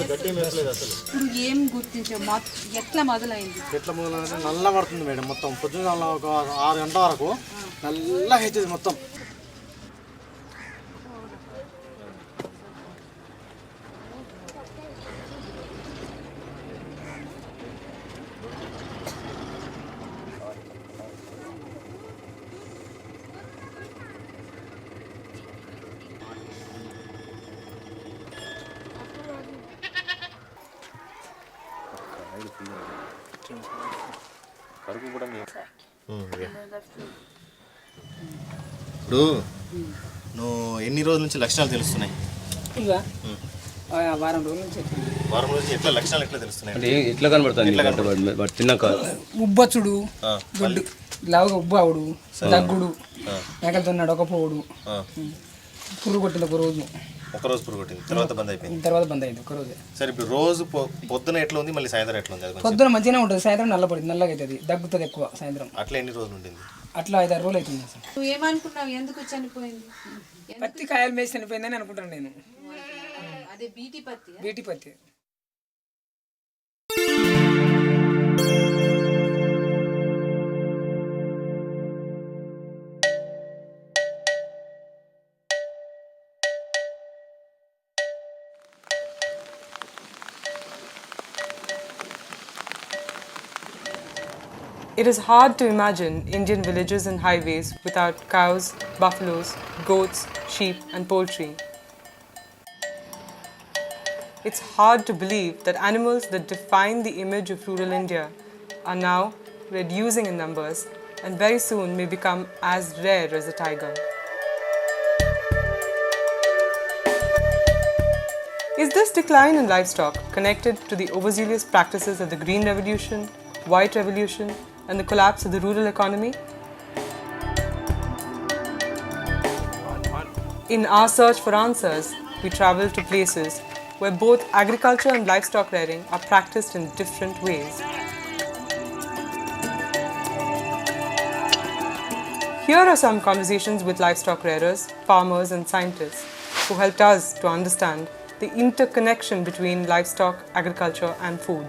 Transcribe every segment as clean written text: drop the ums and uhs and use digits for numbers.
ఇప్పుడు ఏం గుర్తించావు, ఎట్లా మొదలైంది? నల్ల పడుతుంది మేడం, మొత్తం పొద్దున్న ఒక 6 గంటల వరకు నల్లగా అవుతుంది మొత్తం. ఇప్పుడు నువ్వు ఎన్ని రోజుల నుంచి లక్షణాలు తెలుస్తున్నాయి? వారం రోజుల నుంచి. వారం రోజు ఎట్లా లక్షణాలు ఎట్లా తెలుస్తున్నాయి? అంటే ఎట్లా కనబడుతుంది? తిన్నాక ఉబ్బచ్చుడు, గుడ్డు లావుగా ఉబ్బావుడు, దగ్గుడు, మేకలతో నడకపోవుడు, పురుగు కొట్టింది ఒక రోజు పురుగు కొట్టింది, తర్వాత బంద్ అయింది ఒక రోజు. సరే ఇప్పుడు రోజు పొద్దున ఎట్లా ఉంది, మళ్ళీ సాయంత్రం ఎట్లా ఉంది? పొద్దున మంచిగానే ఉంటుంది, సాయంత్రం నల్లగా అవుతుంది, దగ్గుతుంది ఎక్కువ సాయంత్రం. అట్లా ఎన్ని రోజులు ఉంటుంది? అట్లా 5-6 రోజులు అవుతుంది. నువ్వు ఏమనుకున్నావు, ఎందుకు చనిపోయింది? పత్తి కాయలు మేసి చనిపోయిందని అనుకుంటాను నేను. అదే బీటీ పత్తి. It is hard to imagine Indian villages and highways without cows, buffaloes, goats, sheep, and poultry. It's hard to believe that animals that define the image of rural India are now reducing in numbers and very soon may become as rare as a tiger. Is this decline in livestock connected to the overzealous practices of the Green Revolution, White Revolution, and the collapse of the rural economy? In our search for answers, we travel to places where both agriculture and livestock rearing are practiced in different ways. Here are some conversations with livestock rearers, farmers, and scientists who helped us to understand the interconnection between livestock, agriculture, and food.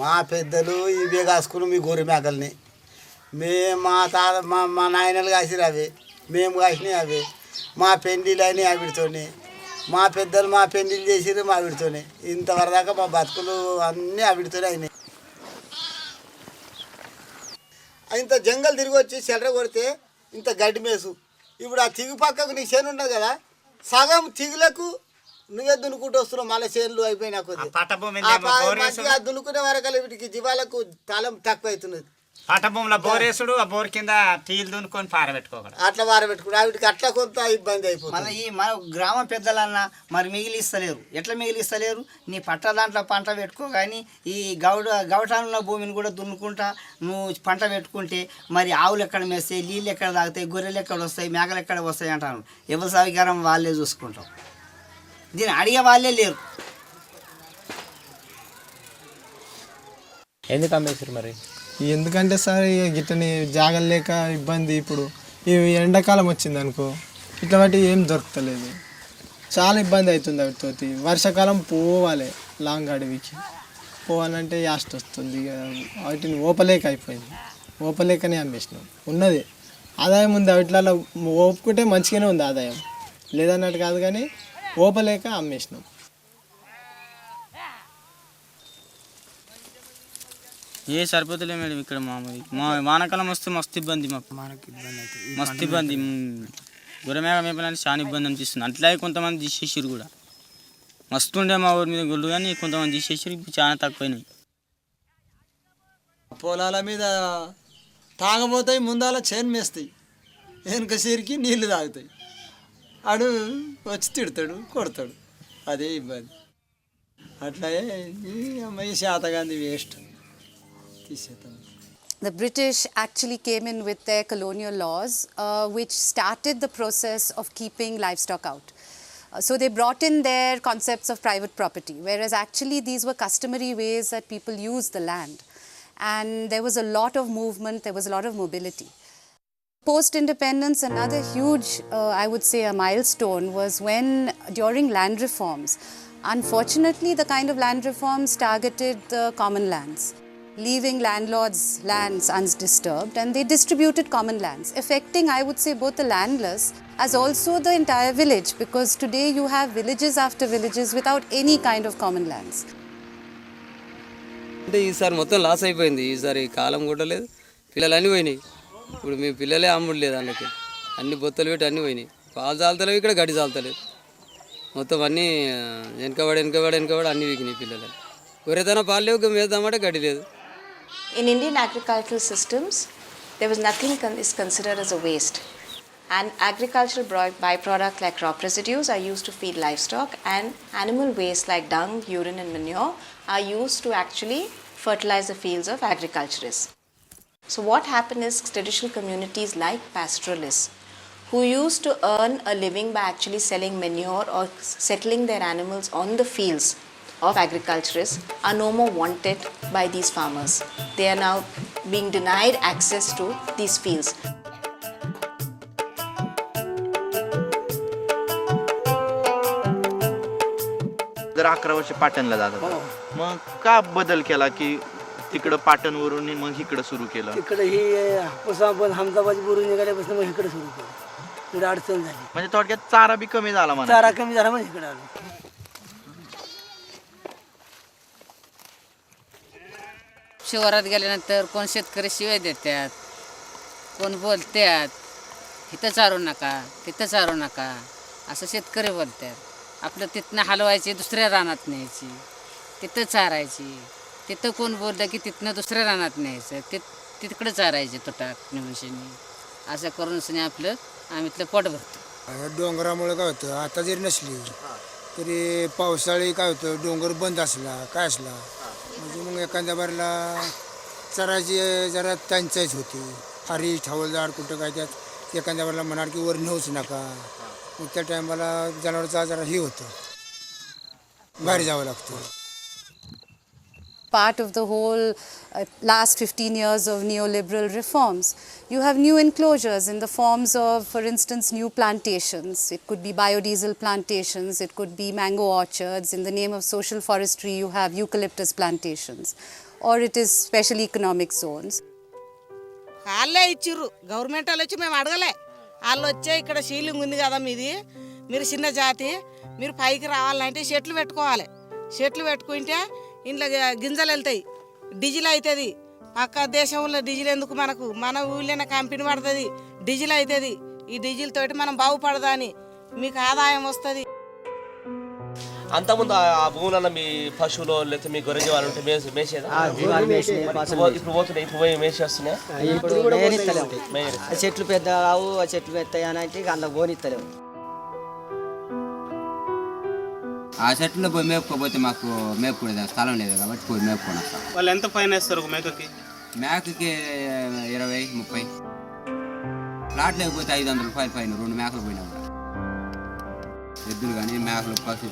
మా పెద్దలు ఇవే కాసుకుని మీ గొర్రె మేకల్ని, మా నాయనలు కాసిరు అవి, మేము కాసినాయి అవి, మా పెండిలు అయినాయి ఆవిడతోనే, మా పెద్దలు మా పెండిలు చేసిరు మా ఆవిడతోనే, ఇంతవరదాకా మా బతుకులు అన్నీ ఆవిడతోనే అయినాయి. ఇంత జంగల్ తిరిగి వచ్చి చెల్లర కొడితే ఇంత గడ్డి మేసు, ఇప్పుడు ఆ తిగు పక్కకు నీ చేను ఉండదు కదా, సగం తిగులకు నువ్వే దున్నుకుంటూ వస్తున్నావు, మళ్ళీ చేనులు అయిపోయినా కొద్దిగా దున్నుకునే వరకు వీటికి జీవాలకు తాళం తక్కువ అవుతున్నది. పట్టభూమిలో బోరేసుడు, ఆ బోర్ కింద టీలు దున్నుకొని పారబెట్టుకోగలరు, అట్లా పారబెట్టుకుని వీటికి అట్లా కొంత ఇబ్బంది అయిపోతుంది. మళ్ళీ ఈ మన గ్రామ పెద్దలన్నా మరి మిగిలిస్తలేరు. ఎట్లా మిగిలిస్తలేరు? నీ పట్ట దాంట్లో పంట పెట్టుకో, కానీ ఈ గవటానున్న భూమిని కూడా దున్నుకుంటా నువ్వు పంట పెట్టుకుంటే మరి ఆవులు ఎక్కడ మేస్తాయి, నీళ్ళు ఎక్కడ తాగుతాయి, గొర్రెలు ఎక్కడ వస్తాయి, మేకలు ఎక్కడ వస్తాయి అంటాను. ఎవరి సౌకర్యం వాళ్ళే చూసుకుంటాం, దీన్ని అడిగే వాళ్ళే లేరు. ఎందుకు అమ్మేసారు మరి? ఎందుకంటే సార్ ఇక గిట్టని జాగలు లేక ఇబ్బంది. ఇప్పుడు ఈ ఎండాకాలం వచ్చింది అనుకో, ఇట్లా బట్టి ఏం దొరకలేదు, చాలా ఇబ్బంది అవుతుంది వాటితోటి. వర్షాకాలం పోవాలి, లాంగ్ అడవికి పోవాలంటే యాస్ట్ వస్తుంది, ఇక వాటిని ఓపలేక అయిపోయింది, ఓపలేకనే అమ్మేసినాం. ఉన్నది ఆదాయం ఉంది వాటిలలో, ఓపుకుంటే మంచిగానే ఉంది ఆదాయం, లేదన్నట్టు కాదు, కానీ ఓపలేక అమ్మేసినాం. ఏ సరిపోతలే మేడం ఇక్కడ మా వానకాలం వస్తే మస్తు ఇబ్బంది, మాకు మస్తు ఇబ్బంది. గొర్రెమేక మేపడానికి చాలా ఇబ్బంది అనిపిస్తుంది. అట్లాగే కొంతమంది తీసేసారు కూడా, మస్తు ఉండే మా ఊరి మీద గొడ్లు, కానీ కొంతమంది తీసేసారు, ఇప్పుడు చాలా తక్కువైనాయి. పొలాల మీద తాగబోతాయి, ముందాల చేను మేస్తాయి, వెనుక సిరికి నీళ్లు తాగుతాయి, ఆడు వచ్చి తిడతాడు, కొడతాడు, అదే ఇబ్బంది. అట్లాగే ఈ శాతగాంధీ waste. The British actually came in with their colonial laws, which started the process of keeping livestock out. So they brought in their concepts of private property, whereas actually these were customary ways that people used the land. And there was a lot of movement, there was a lot of mobility. Post-independence, another huge, I would say, a milestone was when, during land reforms, unfortunately, the kind of land reforms targeted the common lands, leaving landlords' lands undisturbed, and they distributed common lands, affecting, I would say, both the landless as also the entire village, because today you have villages after villages without any kind of common lands. అంటే ఈసారి మొత్తం loss అయిపోయింది. ఈసారి కాలం కూడా లేదు, పిల్లలు అన్నీ పోయినాయి. ఇప్పుడు మీ పిల్లలే అమ్ముడు లేదు, అందుకే అన్ని బొత్తలు పెట్టి అన్నీ పోయినాయి. పాలు చాలుతలేవు, ఇక్కడ గడ్డి చాలుతలేదు, మొత్తం అన్నీ వెనకబడి అన్నీ వీకినాయి పిల్లలు. ఎవరైతే పాలు లేవు, మేద్దామంటే గడ్డి లేదు. In Indian agricultural systems, there was nothing is considered as a waste. And agricultural byproduct like crop residues are used to feed livestock, and animal waste like dung, urine and manure are used to actually fertilize the fields of agriculturists. So what happened is traditional communities like pastoralists who used to earn a living by actually selling manure or settling their animals on the fields of agriculturists are no more wanted by these farmers. They are now being denied access to these fields. जर 11 वर्ष पाटणला जात होता, मग का बदल केला की तिकडं पाटणवरून मग इकडं सुरू केलं? इकडे ही आपण हमदाबाद बुरून निघाल्यापासून मग इकडे सुरू केलं. इकडे अडचण झाली, म्हणजे थोडक्यात चारा बी कमी झाला म्हणा. चारा कमी झाला म्हणजे इकडे आलो. शहरात गेल्यानंतर कोण शेतकरी शिवाय देतात, कोण बोलतात इथं चारू नका तिथं चारू नका असं शेतकरी बोलतात. आपलं तिथनं हलवायची, दुसऱ्या रानात न्यायची, तिथं चारायची. तिथं कोण बोललं की तिथनं दुसऱ्या रानात न्यायचं, तिकडं चारायचे तुटाक निमिषाने. असं करून सनी आपलं आम्ही इथलं पोट भरतो. डोंगरामुळे काय होतं, आता जरी नसली तरी पावसाळी काय होतं, डोंगर बंद असला काय असला म्हणजे मग एखाद्या बारीला चराची जरा टंचाईच होती. हरीश हवालदार कुठं काय त्यात एखाद्या बारीला म्हणाल की वर नेऊच नका, मग त्या टायमाला जनावरचा जरा हे होतं, बाहेर जावं लागतं. Part of the whole last 15 years of neoliberal reforms, you have new enclosures in the forms of, for instance, new plantations. It could be biodiesel plantations, it could be mango orchards. In the name of social forestry, you have eucalyptus plantations, or it is special economic zones. వాళ్ళే ఇచ్చిర్రు, government వాళ్ళు వచ్చి మేము అడగలే. వాళ్ళు వచ్చే ఇక్కడ ceiling ఉంది కదా మీది, మీరు చిన్న జాతి, మీరు పైకి రావాలంటే చెట్లు పెట్టుకోవాలి. చెట్లు పెట్టుకుంటే ఇంట్లో గింజలు వెళ్తాయి, డీజిల్ అవుతుంది. పక్క దేశంలో డీజిల్ ఎందుకు మనకు, మన ఊళ్ళోనే కంపెనీ పడుతుంది, డీజిల్ అవుతుంది. ఈ డీజిల్ తోటి మనం బాగుపడదా అని మీకు ఆదాయం వస్తుంది. అంతకుముందు ఆ భూములన్న మీ పశువులు లేకపోతే మీ గొర్రె జీవాలు ఉంటే మేసేదా? ఇప్పుడు పోతున్నాయి, ఇప్పుడు పోయి మేసేస్తున్నాయి. చెట్లు పెద్ద ఆవు, ఆ చెట్లు పెద్ద అని అంటే అందులో పోనిస్తలేవు. ఆ చెట్లు పోయి మేపుకోపోతే మాకు మేపుకునే స్థలం లేదు కాబట్టి పోయి మేపుకొని వస్తాం. వాళ్ళు ఎంత ఫైన్ వేస్తారు మేకకి? మేకకి 20-30. ప్లాట్ లేకపోతే 500 రూపాయలు ఫైన్, 2 మేకలు పోయినా కూడా. ఎద్దులు కానీ మేకలు పశు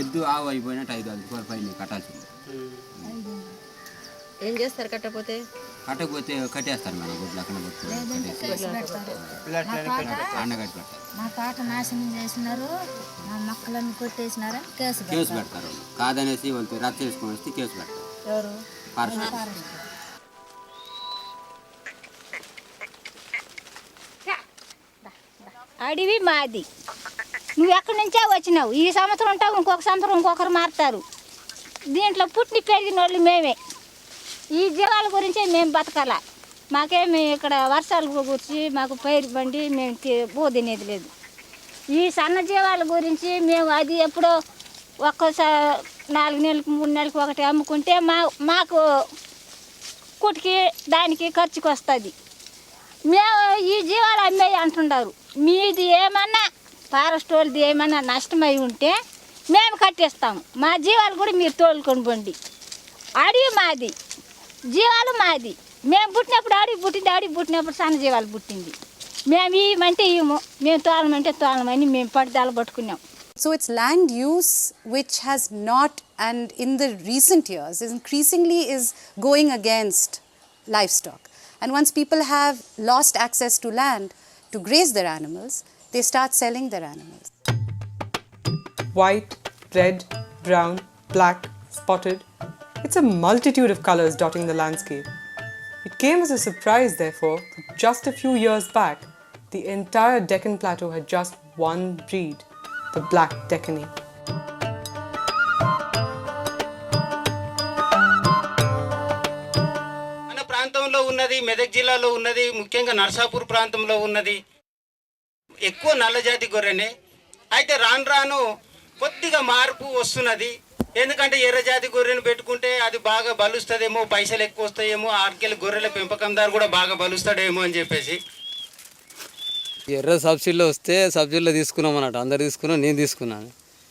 ఎద్దు ఆవు అయిపోయినట్టు 500 రూపాయలు ఫైన్ కట్టాల్సింది. ఏం చేస్తారు కట్టకపోతే? కట్టకపోతే కట్టేస్తారు మేడం, గుడ్లు అక్కడ అన్నగట్టి పెడతారు. మా తోట నాశనం చేసినారు, మా మొక్కలన్నీ కొట్టేసినారు, కేసు పెడతారు. కాదనేసి వాళ్ళతో రద్దు చేసుకొని వస్తే కేసు పెడతారు. ఎవరు? అడివి మాది, నువ్వు ఎక్కడి నుంచే వచ్చినావు, ఈ సంవత్సరం ఉంటావు, ఇంకొక సంవత్సరం ఇంకొకరు మారుతారు. దీంట్లో పుట్టిన పెరిగిన వాళ్ళు మేమే. ఈ జీవాల గురించే మేము బతకాల. మాకేమి ఇక్కడ వర్షాలు గురించి మాకు పైరు బండి మేము తినేది లేదు. ఈ సన్న జీవాల గురించి మేము అది ఎప్పుడో ఒక్కసారి 4 నెలలకు 3 నెలలకు ఒకటి అమ్ముకుంటే మాకు కుటికి దానికి ఖర్చుకు వస్తుంది. మేము ఈ జీవాలు అమ్మేవి అంటున్నారు. మీది ఏమన్నా ఫారెస్ట్ వాళ్ళది ఏమన్నా నష్టమై ఉంటే మేము కట్టేస్తాము. మా జీవాలు కూడా మీరు తోలుకొని పోండి. అడవి మాది, జీవాలు మాది. మేము పుట్టినప్పుడు అడవి పుట్టింది, అడవి పుట్టినప్పుడు సన్న జీవాలు పుట్టింది. మేము ఇవ్వమంటే ఇవ్వము, మేము తోలమంటే తోలమని మేము పట్టుదల పట్టుకున్నాం. So it's land use which has not, and in the recent years, increasingly is going against livestock. And once people have lost access to land to graze their animals, they start selling their animals. White, red, brown, black, spotted. It's a multitude of colors dotting the landscape. It came as a surprise, therefore, that just a few years back, the entire Deccan Plateau had just one breed, the Black Deccani. మన ప్రాంతంలో ఉన్నది, మెదక్ జిల్లాలో ఉన్నది, ముఖ్యంగా నర్సాపూర్ ప్రాంతంలో ఉన్నది ఎక్కువ నల్లజాతి గొర్రెనే. అయితే రాను రాను కొద్దిగా మార్పు వస్తున్నది. ఎందుకంటే ఎర్రజాతి గొర్రెను పెట్టుకుంటే అది బాగా బలుస్తుందేమో, పైసలు ఎక్కువ వస్తాయేమో, ఆర్కెళ్ళి గొర్రెల పెంపకందారు కూడా బాగా బలుస్తాడేమో అని చెప్పేసి ఎర్ర సబ్సిడీలో వస్తే సబ్సిడీలో తీసుకున్నాం అన్నట్టు, అందరు తీసుకున్నాం, నేను తీసుకున్నాను.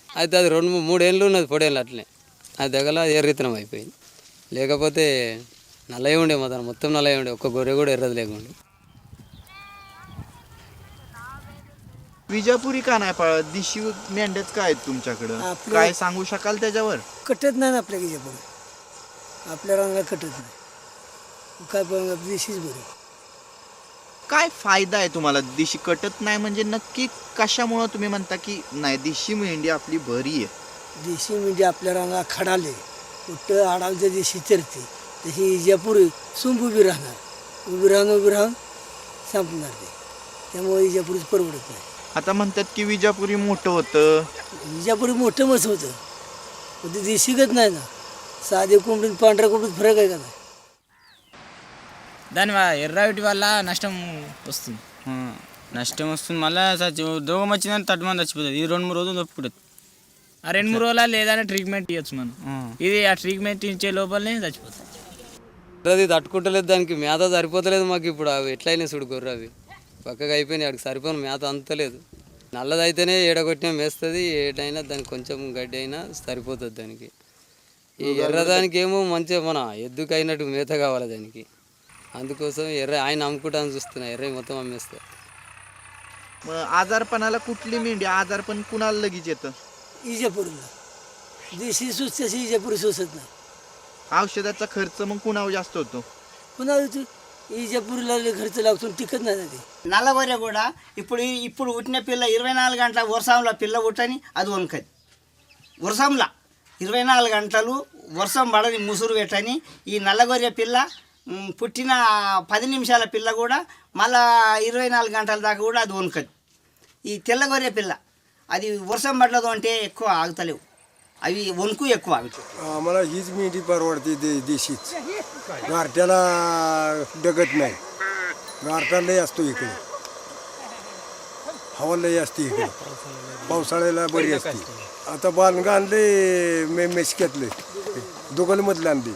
అయితే అది 2-3 ఏళ్ళు ఉన్నది, పొడేళ్ళు అట్లనే అది దగ్గర ఎర్రితనం అయిపోయింది. లేకపోతే నల్లగా ఉండే మొత్తం నల్లగా ఉండే, ఒక్క గొర్రె కూడా ఎర్రది లేకుండే. विजापुरी का नाही पाळत? देशी मेंढ्याच काय आहेत तुमच्याकडं? काय सांगू शकाल त्याच्यावर? कटत नाही ना आपल्या विजापुरी, आपल्या रानाला कटत नाही, काय पण देशीच बरी. काय फायदा आहे तुम्हाला? देशी कटत नाही म्हणजे नक्की कशामुळं तुम्ही म्हणता की नाही देशी मेंढी आपली बरी आहे? देशी म्हणजे आपल्या रानाला खडाले कुठं आडालच्या देशी चरते, तशी विजापुरी सुंब उभी राहणार, उभी राहून संपणार ते, त्यामुळे विजापुरीच परवडत नाही. आता म्हणतात की विजापुरी मोठं होतं. विजापुरी मोठं मस्त होतं, पण ते देशीगत नाही ना. साधे कोंबडीत पांढऱ्या कोंबडीत फरक आहे का नाही? దాని ఎర్రటి వల్ల నష్టం వస్తుంది. నష్టం వస్తుంది, మళ్ళీ రోగం వచ్చిందని తట్టుమని చచ్చిపోతుంది. ఇది 2-3 రోజులు తప్పుకుంటుంది. ఆ 2-3 రోజుల లేదని ట్రీట్మెంట్ ఇవ్వచ్చు మనం. ఇది ఆ ట్రీట్మెంట్ ఇచ్చే లోపలనే చచ్చిపోతుంది. అది తట్టుకుంటలేదు, దానికి మేత సరిపోతలేదు మాకు. ఇప్పుడు అవి ఎట్లయినా చూడు గొర్రె అవి పక్కగా అయిపోయినాయి, అక్కడికి సరిపోయిన మేత అంతలేదు. నల్లదైతేనే ఏడగొట్టినా మేస్తుంది, ఏటైనా దానికి కొంచెం గడ్డి అయినా సరిపోతుంది దానికి. ఈ ఎర్రదానికి ఏమో మంచిగా మన ఎద్దుకు అయినట్టు మేత కావాలి దానికి. అందుకోసం ఎర్ర ఆయన అమ్ముకుంటాను చూస్తున్నా, ఎర్ర మొత్తం అమ్మేస్తా. मग आजारपणाला कुठली मेंढी आजारपण कुणाला लगेच येतं? विजापुरीला देशी सुचते, विजापुरी सुचत नाही. औषधाचा खर्च मग कुणावर जास्त होतो? कुणाला విజయపూర్లో ఖర్చు లాగుతుంది, టికెట్ నాది. నల్లగొర్రె కూడా ఇప్పుడు పుట్టిన పిల్ల 24 గంటల వర్షంలో పిల్ల పుట్టని అది వణుకది. వర్షంలో 24 గంటలు వర్షం పడని ముసురు పెట్టని ఈ నల్లగొర్రె పిల్ల పుట్టిన 10 నిమిషాల పిల్ల కూడా మళ్ళా 24 గంటల దాకా కూడా అది వణుకది. ఈ తెల్లగొర్రె పిల్ల అది వర్షం పడలేదు అంటే ఎక్కువ ఆగుతలేవు, अवी वनकू ఎక్కువ आम्हाला हीच मेंढी परवडते देशीच. गारट्याला डगत नाही, गारटा लय असतो इकडे, हवा लय असते इकडे, पावसाळ्याला बरी असते. आता बालगा आणले मेसक्यातले दुगलमधलं आणले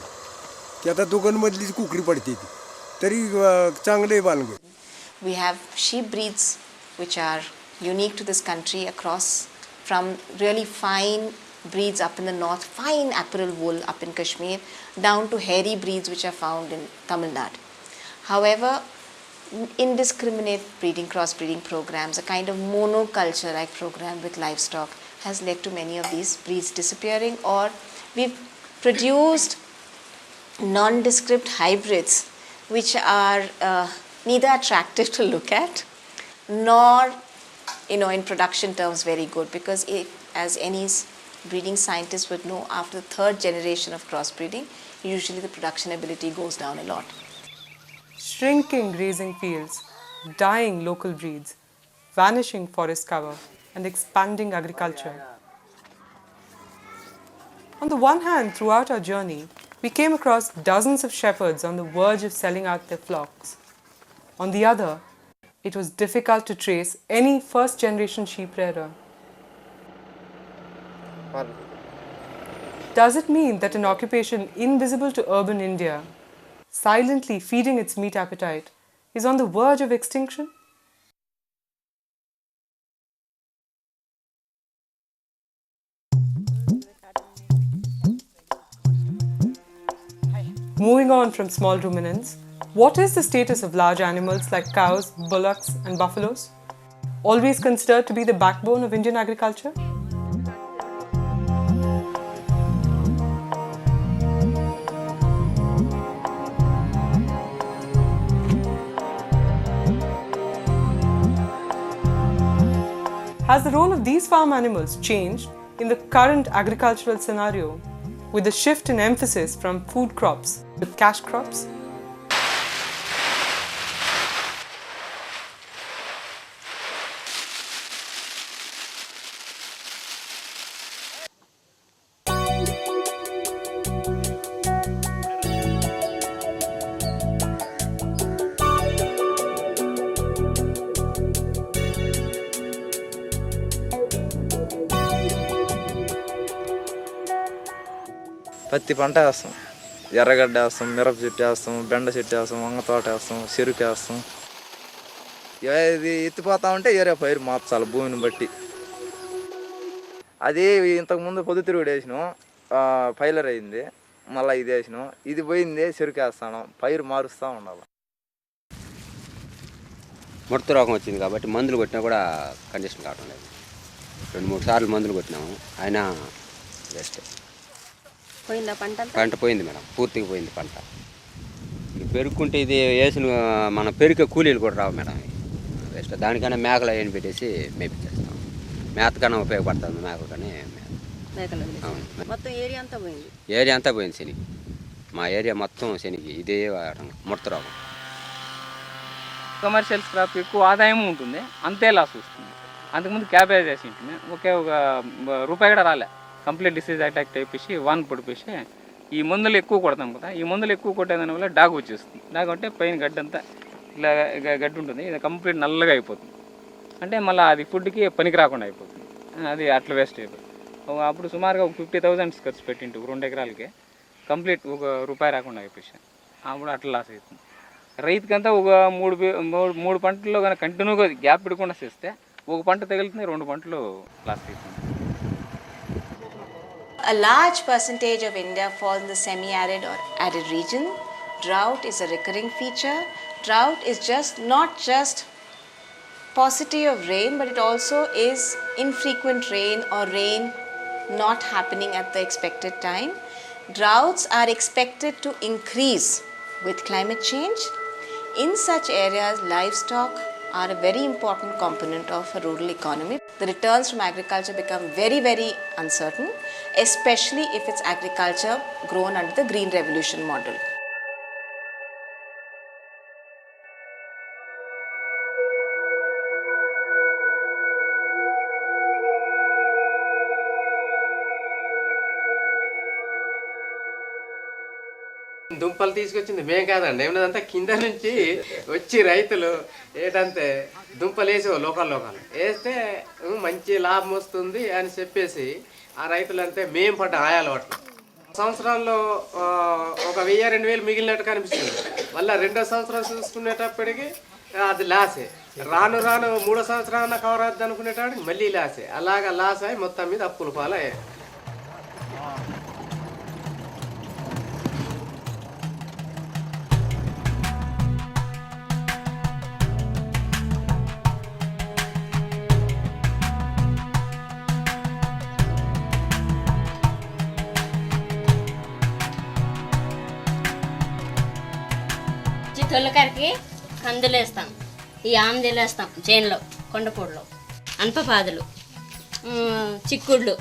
की आता दुगलमधलीच कुकरी पडते ती, तरी चांगले बालग. We have sheep breeds which are unique to this country across, from really fine breeds up in the north, fine apparel wool up in Kashmir, down to hairy breeds which are found in Tamil Nadu. However, indiscriminate breeding, cross-breeding programs, a kind of monoculture-like program with livestock has led to many of these breeds disappearing, or we've produced nondescript hybrids which are neither attractive to look at nor, in production terms very good, because as any breeding scientist would know, after the 3rd generation of crossbreeding, usually the production ability goes down a lot. Shrinking grazing fields, dying local breeds, vanishing forest cover, and expanding agriculture. On the one hand, throughout our journey, we came across dozens of shepherds on the verge of selling out their flocks. On the other, it was difficult to trace any first-generation sheep rearer. Does it mean that an occupation invisible to urban India, silently feeding its meat appetite, is on the verge of extinction? Moving on from small ruminants, what is the status of large animals like cows, bullocks, and buffaloes, always considered to be the backbone of Indian agriculture? Has the role of these farm animals changed in the current agricultural scenario with the shift in emphasis from food crops to cash crops? పత్తి పంట వేస్తాం, ఎర్రగడ్డ వేస్తాం, మిరప చెట్టు వేస్తాం, బెండ చెట్టు వేస్తాం, వంగ తోట వేస్తాం, చెరుకు వేస్తాం. ఇది ఎత్తిపోతా ఉంటే ఏరే పైరు మార్చాలి భూమిని బట్టి. అది ఇంతకుముందు పొద్దుతిరుగుడు వేసినాం, పైలర్ అయింది, మళ్ళీ ఇది వేసినాం, ఇది పోయింది చెరుకు వేస్తాను, పైరు మారుస్తూ ఉండాలి. ముడత రోగం వచ్చింది కాబట్టి మందులు కొట్టినా కూడా కండిషన్ కావడం లేదు. 2-3 సార్లు మందులు కొట్టినాము, అయినా వేస్ట్. పంట పోయింది మేడం, పూర్తిగా పోయింది పంట. ఇక పెరుక్కుంటే ఇది వేసిన మన పెరిగే కూలీలు కూడా రావు మేడం, వేస్ట్. దానికన్నా మేకలు అయిన పెట్టేసి మేపించేస్తాం. మేత కన్నా ఉపయోగపడుతుంది మేకలు కానీ. మొత్తం ఏరియా అంతా పోయింది. ఏరియా అంతా పోయింది శనికి. మా ఏరియా మొత్తం శనికి ఇదే ముడత రోగం. కమర్షియల్ క్రాప్ ఎక్కువ ఆదాయం ఉంటుంది, అంతే లాస్ వస్తుంది. అంతకుముందు క్యాబేజ్ వేసి ఉంటుంది, ఒక రూపాయి కూడా రాలే. కంప్లీట్ డిసీజ్ అటాక్ అయిపోయి వాన్ పడిపోయి ఈ మందులు ఎక్కువ కొడతాం కదా, ఈ మందులు ఎక్కువ కొట్టేదాని వల్ల డాగ్ వచ్చేస్తుంది. డాగ్ అంటే పైన గడ్డి అంతా ఇలా గడ్డి ఉంటుంది, ఇది కంప్లీట్ నల్లగా అయిపోతుంది. అంటే మళ్ళీ అది ఫుడ్కి పనికి రాకుండా అయిపోతుంది, అది అట్లా వేస్ట్ అయిపోతుంది. అప్పుడు సుమారుగా ఒక 50,000 ఖర్చు పెట్టింటు 2 ఎకరాలకి కంప్లీట్ ఒక రూపాయి రాకుండా అయిపోయాను. అప్పుడు అట్లా లాస్ అవుతుంది. రైతుకంతా ఒక 3 పంటల్లో కానీ కంటిన్యూగా గ్యాప్ పెడకుండా చేస్తే ఒక పంట తగులుతుంది, 2 పంటలు లాస్ అవుతుంది. A large percentage of India falls in the semi-arid or arid region. Drought is a recurring feature. Drought is not just paucity of rain, but it also is infrequent rain or rain not happening at the expected time. Droughts are expected to increase with climate change. In such areas, livestock are a very important component of a rural economy. The returns from agriculture become very, very uncertain, especially if it's agriculture grown under the Green Revolution model. దుంపలు తీసుకొచ్చింది మేము కాదండి, ఏమన్నదంతా కింద నుంచి వచ్చి రైతులు ఏంటంటే దుంపలు వేసి లోకల్ వేస్తే మంచి లాభం వస్తుంది అని చెప్పేసి ఆ రైతులంతే మేము పడ్డ ఆయాలు పట్ల సంవత్సరాల్లో ఒక 1000-2000 మిగిలినట్టు కనిపిస్తుంది. మళ్ళీ 2వ సంవత్సరం చూసుకునేటప్పటికి అది లాసే. రాను 3వ సంవత్సరాన కవర్ అవుద్ది అనుకునేటప్పటికి మళ్ళీ లాసే. అలాగా లాస్ అయ్యి మొత్తం మీద అప్పులు పాలయ్యాయి. తొలకరికి కందులు వేస్తాం, ఈ ఆమ్దీలు వేస్తాం చేనులో, కొండపూడిలో అనపపాదులు, చిక్కుళ్ళు,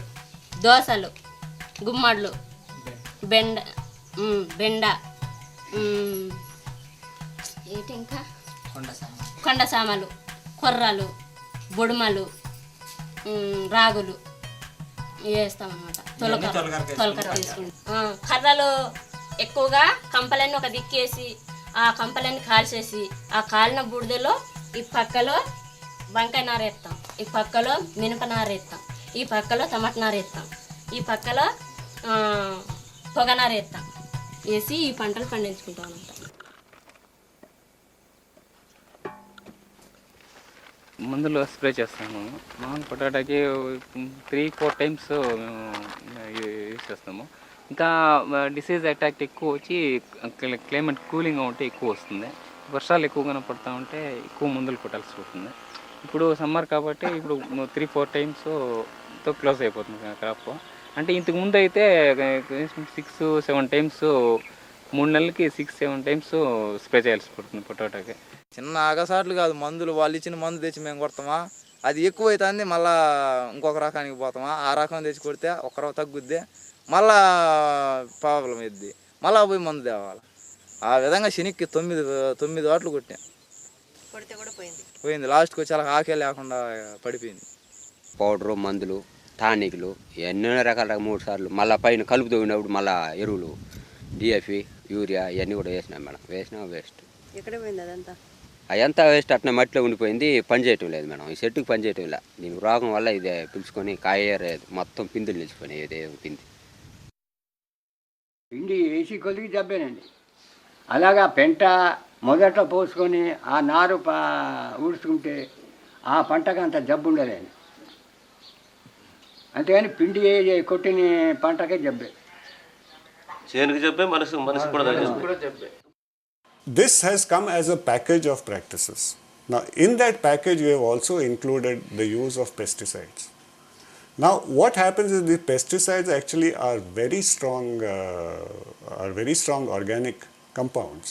దోసలు, గుమ్మడ్లు, బెండ ఏంటి ఇంకా కొండసామలు, కొర్రలు, బొడుమలు, రాగులు వేస్తామన్నమాట. తొలకర తీసుకుంటాం. కర్రలు ఎక్కువగా కంపలన్నీ ఒక దిక్కేసి ఆ కంపలన్నీ కాల్చేసి ఆ కాలిన బూడిదలో ఈ పక్కలో వంకాయ నార వేస్తాం, ఈ పక్కలో మినప నార వేస్తాం, ఈ పక్కలో టమాటా నార వేస్తాం, ఈ పక్కలో పొగ నార వేస్తాం, వేసి ఈ పంటలు పండించుకుంటాం అన్నమాట. మందులు స్ప్రే చేస్తాము. మామూలు పొటాటోకి 3-4 టైమ్స్ మేము యూజ్ చేస్తాము. ఇంకా డిసీజ్ అటాక్ ఎక్కువ వచ్చి క్లైమేట్ కూలింగ్గా ఉంటే ఎక్కువ వస్తుంది. వర్షాలు ఎక్కువగా పడుతూ ఉంటే ఎక్కువ మందులు కొట్టాల్సి వస్తుంది. ఇప్పుడు సమ్మర్ కాబట్టి ఇప్పుడు 3-4 టైమ్స్తో క్లోజ్ అయిపోతుంది క్రాప్. అంటే ఇంతకు ముందు అయితే 6-7 టైమ్స్ 3 నెలలకి 6-7 టైమ్స్ స్ప్రే చేయాల్సి పడుతుంది పొటాటోకి. చిన్న ఆగసాట్లు కాదు, మందులు వాళ్ళు ఇచ్చిన మందు తెచ్చి మేము కొడతామా, అది ఎక్కువ అవుతుంది, మళ్ళీ ఇంకొక రకానికి పోతామా, ఆ రకం తెచ్చి కొడితే ఒక రకం తగ్గుద్ది, మళ్ళా ప్రాబ్లం అవుద్ది, మళ్ళీ పోయి మందు తేవాలి. ఆ విధంగా శనికి 9 వాట్లు కొట్టా, పోయింది. లాస్ట్కి వచ్చి అలా ఆకే లేకుండా పడిపోయింది. పౌడరు, మందులు, టానిక్లు ఎన్నో రకాల 3 సార్లు, మళ్ళీ పైన కలుపు తవ్వినప్పుడు మళ్ళీ ఎరువులు, డిఎఫ్ఈ, యూరియా ఇవన్నీ కూడా వేసినాం మేడం. వేసినా వేస్ట్, అదంతా వేస్ట్. అట్లా మట్టిలో ఉండిపోయింది, పని చేయటం లేదు మేడం. ఈ చెట్టుకి పని చేయటం లేదు. దీనికి రోగం వల్ల ఇదే పిలుచుకొని కాయలేదు, మొత్తం పిందులు నిలిచిపోయినాయి. ఇదే పిండి వేసి కొద్దికి జబ్బేనండి. అలాగా పెంట మొదట్లో పోసుకొని ఆ నారు ఊడ్చుకుంటే ఆ పంటకు అంత జబ్బు ఉండదండి. అంతేగాని పిండి కొట్టిన పంటకే జబ్బే. చేనుకి జబ్బే, మనసు కూడా జబ్బే. This has come as a package of practices. Now, in that package, we have also included the use of pesticides. Now, what happens is the pesticides actually are very strong organic compounds.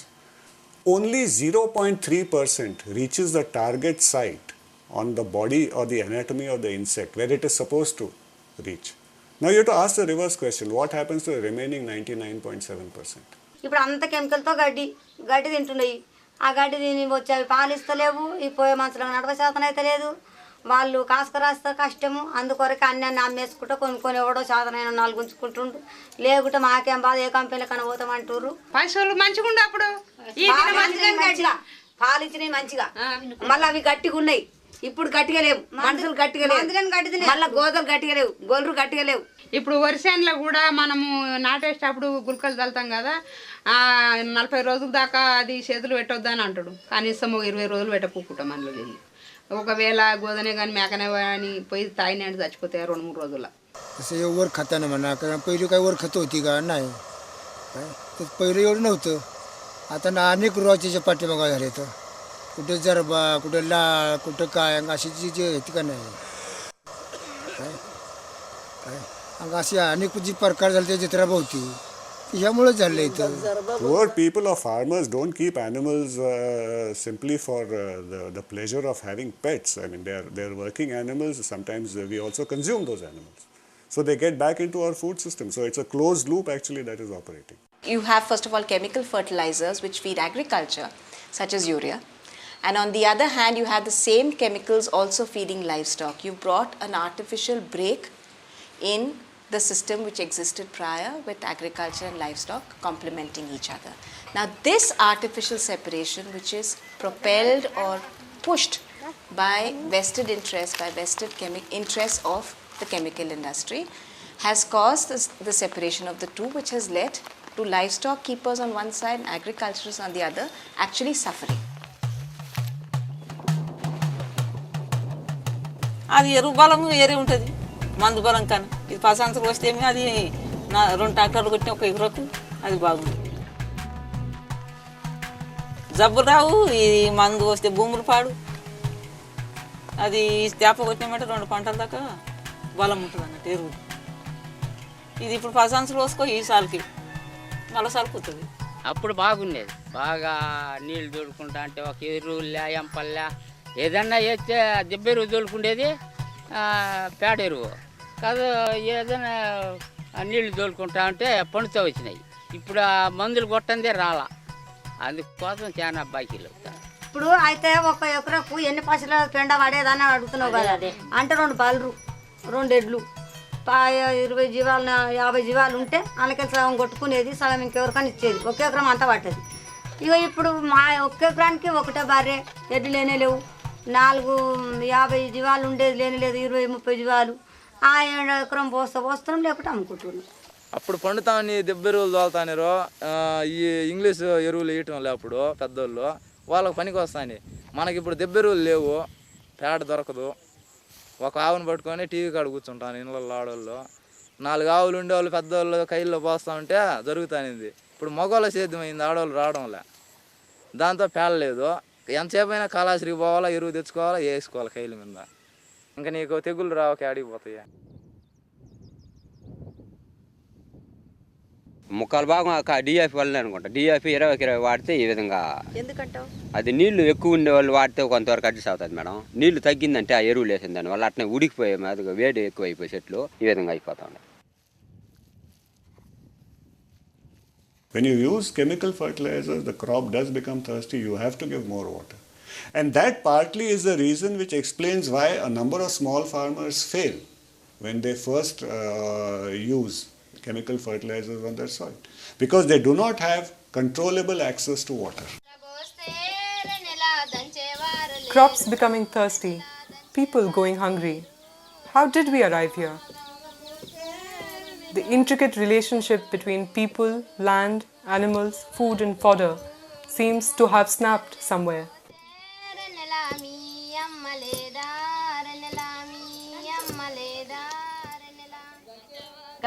Only 0.3% reaches the target site on the body or the anatomy of the insect where it is supposed to reach. Now, you have to ask the reverse question: what happens to the remaining 99.7%? ఇప్పుడు అంత కెమికల్తో గడ్డి తింటున్నాయి. ఆ గడ్డి తిని వచ్చి అవి పాలు ఇస్తలేవు. ఈ పోయే మనుషులకు నడవ శాతం అయితే లేదు. వాళ్ళు కాసుకరాస్తే కష్టము. అందుకొరకు అన్నీ అమ్మేసుకుంటూ కొనుక్కొని ఎవడో శాతనైనా 4 ఉంచుకుంటుండు. లేకుంటే మాకేం బాధ, ఏ కంపెనీలో కన్నా పోతామంటారు. పశువులు మంచిగా ఉండే అప్పుడు మంచిగా పాలు ఇచ్చినాయి మంచిగా, మళ్ళీ అవి గట్టిగా ఉన్నాయి. ఇప్పుడు గట్టిగా లేవు, మనుషులు గట్టిగా లేవు, మళ్ళీ గోదలు గట్టిగా లేవు, గొర్రెలు గట్టిగా లేవు. ఇప్పుడు వరిసేనులో కూడా మనము నాటేసేటప్పుడు గుల్కలు చల్లుతాం కదా, 40 రోజుల దాకా అది చేతులు పెట్టొద్దు అని అంటాడు. కనీసం 20 రోజులు పెట్టకుంటాం అందులో వెళ్ళి. ఒకవేళ గోదనే కానీ మేకనే కానీ పోయి తాయినాడు చచ్చిపోతాయి 2-3 రోజుల్లో. वर खाता ना म्हणा, कारण पहिली काय वर खत होती का नाही, पहिलं एवढं नव्हतं. आता ना अनेक रोजच्या पाठीमागा झाले तर कुठे जरबा, कुठे लाळ, कुठं काय अशी जी होती का नाही, काय काय अशी अनेक जी प्रकार झाले ते जत्राभोवती यामुळे झालं इथं. Poor people or farmers don't keep animals simply for the pleasure of having pets. I mean, they're working animals. Sometimes we also consume those animals, so they get back into our food system. So it's a closed loop actually that is operating. You have first of all chemical fertilizers which feed agriculture, such as urea, and on the other hand you have the same chemicals also feeding livestock. You brought an artificial break in the system which existed prior with agriculture and livestock complementing each other. Now this artificial separation, which is propelled or pushed by vested interests, by vested interests of the chemical industry, has caused the separation of the two, which has led to livestock keepers on one side and agriculturists on the other actually suffering. అది ఎరువు బలం వేరే ఉంటుంది, మందు బలం కానీ. ఇది 10 సంవత్సరాలు వస్తే అది 2 ట్రాక్టర్లు కొట్టిన 1 ఎకరకు అది బాగుంది. జబ్బు రావు, ఈ మందు వస్తే భూములు పాడు. అది తేప కొట్టినామంటే 2 పంటల దాకా బలం ఉంటుంది అన్నట్టు ఎరువు. ఇది ఇప్పుడు 10 సంవత్సరాలు వసుకో, ఈ సార్కి మళ్ళీ సరిపోతుంది. అప్పుడు బాగుండేది, బాగా నీళ్ళు తోడుకుంటా అంటే ఒక ఎరువులే ఎంపల్లే ఏదన్నా వేస్తే దెబ్బ ఎరువు తోలుకుండేది, పేడ ఎరువు కాదు ఏదైనా నీళ్లు తోలుకుంటా అంటే పండుతో వచ్చినాయి. ఇప్పుడు ఆ మందులు కొట్టందే రాలా, అందుకోసం చాలా బాకీలు అవుతాయి. ఇప్పుడు అయితే 1 ఎకరకు ఎన్ని పశువుల పెండ పడేదని అడుగుతున్నావు కదా. అంటే 2 బర్రెలు, 2 ఎడ్లు, 20 జీవాలు 50 జీవాలు ఉంటే వాళ్ళకి సగం కొట్టుకునేది, సగం ఇంకెవరికైనా ఇచ్చేది. 1 ఎకరం అంతా పట్టేది. ఇక ఇప్పుడు మా 1 ఎకరానికి 1 బర్రె, ఎడ్లు లేనే లేవు. 50 జీవాలు ఉండేది లేని లేదు, 20-30 జీవాలు. ఆ 7 ఎకరం పోస్తున్నాం, లేకుంటే అమ్ముకుంటున్నాం. అప్పుడు పండుతామని దెబ్బ ఎరువులు తోలుతానిరో, ఈ ఇంగ్లీష్ ఎరువులు వేయటం లే అప్పుడు పెద్దోళ్ళు, వాళ్ళకి పనికి వస్తాయని. మనకి ఇప్పుడు దెబ్బ ఎరువులు లేవు, పేడ దొరకదు. ఒక ఆవును పట్టుకొని టీవీ కాడ కూర్చుంటాను ఇళ్ళల్లో ఆడవాళ్ళు. 4 ఆవులు ఉండేవాళ్ళు పెద్దవాళ్ళు కైల్లో పోస్తూ ఉంటే జరుగుతానింది. ఇప్పుడు మగవాళ్ళ సేద్యమైంది, ఆడవాళ్ళు రావడంలే. దాంతో పేడలేదు. ఎంతసేపు అయినా కళాశ్రికి పోవాలా, ఎరువు తెచ్చుకోవాలా, వేసుకోవాలి కైల మీద. ఇంకా నీకు తెగుళ్ళు రావకి ఆడిపోతాయి. ముక్కాలు భాగం డిఎఫ్ వల్లనే అనుకుంటా. డిఎఫ్ 20 వాడితే ఈ విధంగా. ఎందుకంటావు? అది నీళ్లు ఎక్కువ ఉండే వాళ్ళు వాడితే కొంతవరకు అడ్జస్ట్ అవుతుంది మేడం. నీళ్లు తగ్గిందంటే ఆ ఎరువులు వేసిన దానివల్ల అట్నే ఉడికిపోయే మాదిరిగా వేడి ఎక్కువ అయిపోయి చెట్లు ఈ విధంగా అయిపోతా ఉన్నాయి. When you use chemical fertilizers, the crop does become thirsty. You have to give more water. And that partly is the reason which explains why a number of small farmers fail when they first use chemical fertilizers on their soil. Because they do not have controllable access to water. Crops becoming thirsty, people going hungry. How did we arrive here? The intricate relationship between people, land, animals, food and fodder seems to have snapped somewhere.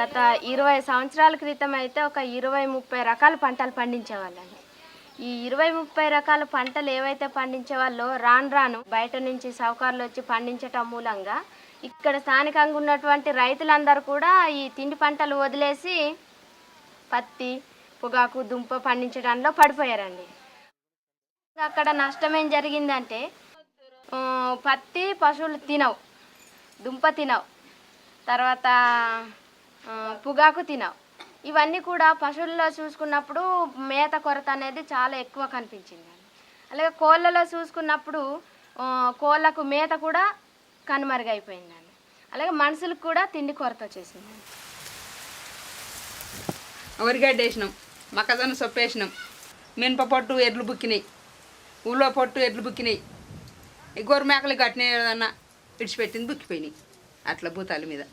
గత 20 సంవత్సరాల క్రితం అయితే ఒక 20-30 రకాల పంటలు పండించేవాళ్ళండి. ఈ 20-30 రకాల పంటలు ఏవైతే పండించేవాళ్ళో రాను రాను బయట నుంచి సౌకర్యాలు వచ్చి పండించటం మూలంగా ఇక్కడ స్థానికంగా ఉన్నటువంటి రైతులందరూ కూడా ఈ తిండి పంటలు వదిలేసి పత్తి, పొగాకు, దుంప పండించడంలో పడిపోయారండి. అక్కడ నష్టం ఏం జరిగిందంటే పత్తి పశువులు తినవు, దుంప తినవు, తర్వాత పొగాకు తినవు. ఇవన్నీ కూడా పశువుల్లో చూసుకున్నప్పుడు మేత కొరత అనేది చాలా ఎక్కువ కనిపించింది. అలాగే కోళ్ళలో చూసుకున్నప్పుడు కోళ్ళకు మేత కూడా కనుమరుగైపోయిందండి. అలాగే మనుషులకు కూడా తిండి కొరత వచ్చేసిందండి. వరిగడ్డ వేసినాం, మొక్కజొన్న సొప్పు వేసినాం, మినప పొట్టు ఎడ్లు బుక్కినాయి, ఊళ్ళో పొట్టు ఎడ్లు బుక్కినాయి, ఈ గొర్రె మేకలు కట్టిన ఏదన్నా విడిచిపెట్టింది బుక్కిపోయినాయి అట్లా భూతాల మీద.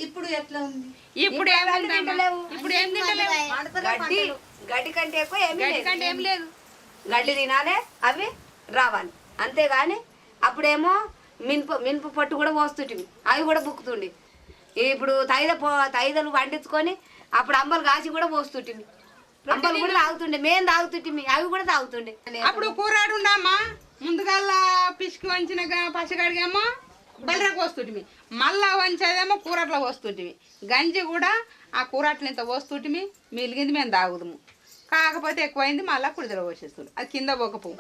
ఇప్పుడు ఎట్లా ఉంది? ఇప్పుడు ఇప్పుడు ఏం తింటలేవు. గడ్డి కంటే ఎక్కువ ఏం లేదు. గడ్డి తినాలే, అవి రావాలి అంతేగాని అప్పుడేమో మినప పట్టు కూడా పోస్తుంటివి, అవి కూడా బుక్కుతుండే. ఇప్పుడు తైదలు పండించుకొని అప్పుడు అంబలు కాసి కూడా పోస్తుంటివి, అంబలు కూడా తాగుతుండే, మేము తాగుతుంటిమి, అవి కూడా తాగుతుండే. అప్పుడు కూరాడు ఉండమ్మా, ముందుగా పిసికి వంచినగా పసిగడిగేమో బెల్లరకు వస్తుంటిమి, మళ్ళా వంచేదేమో కూరట్లో వస్తుంటిమి, గంజి కూడా ఆ కూరట్లు ఇంత వస్తుంటిమి, మిలిగింది మేము తాగుదాము. కాకపోతే ఎక్కువైంది మళ్ళీ కుడిదలో పోసేస్తుంది, అది కింద పోకపో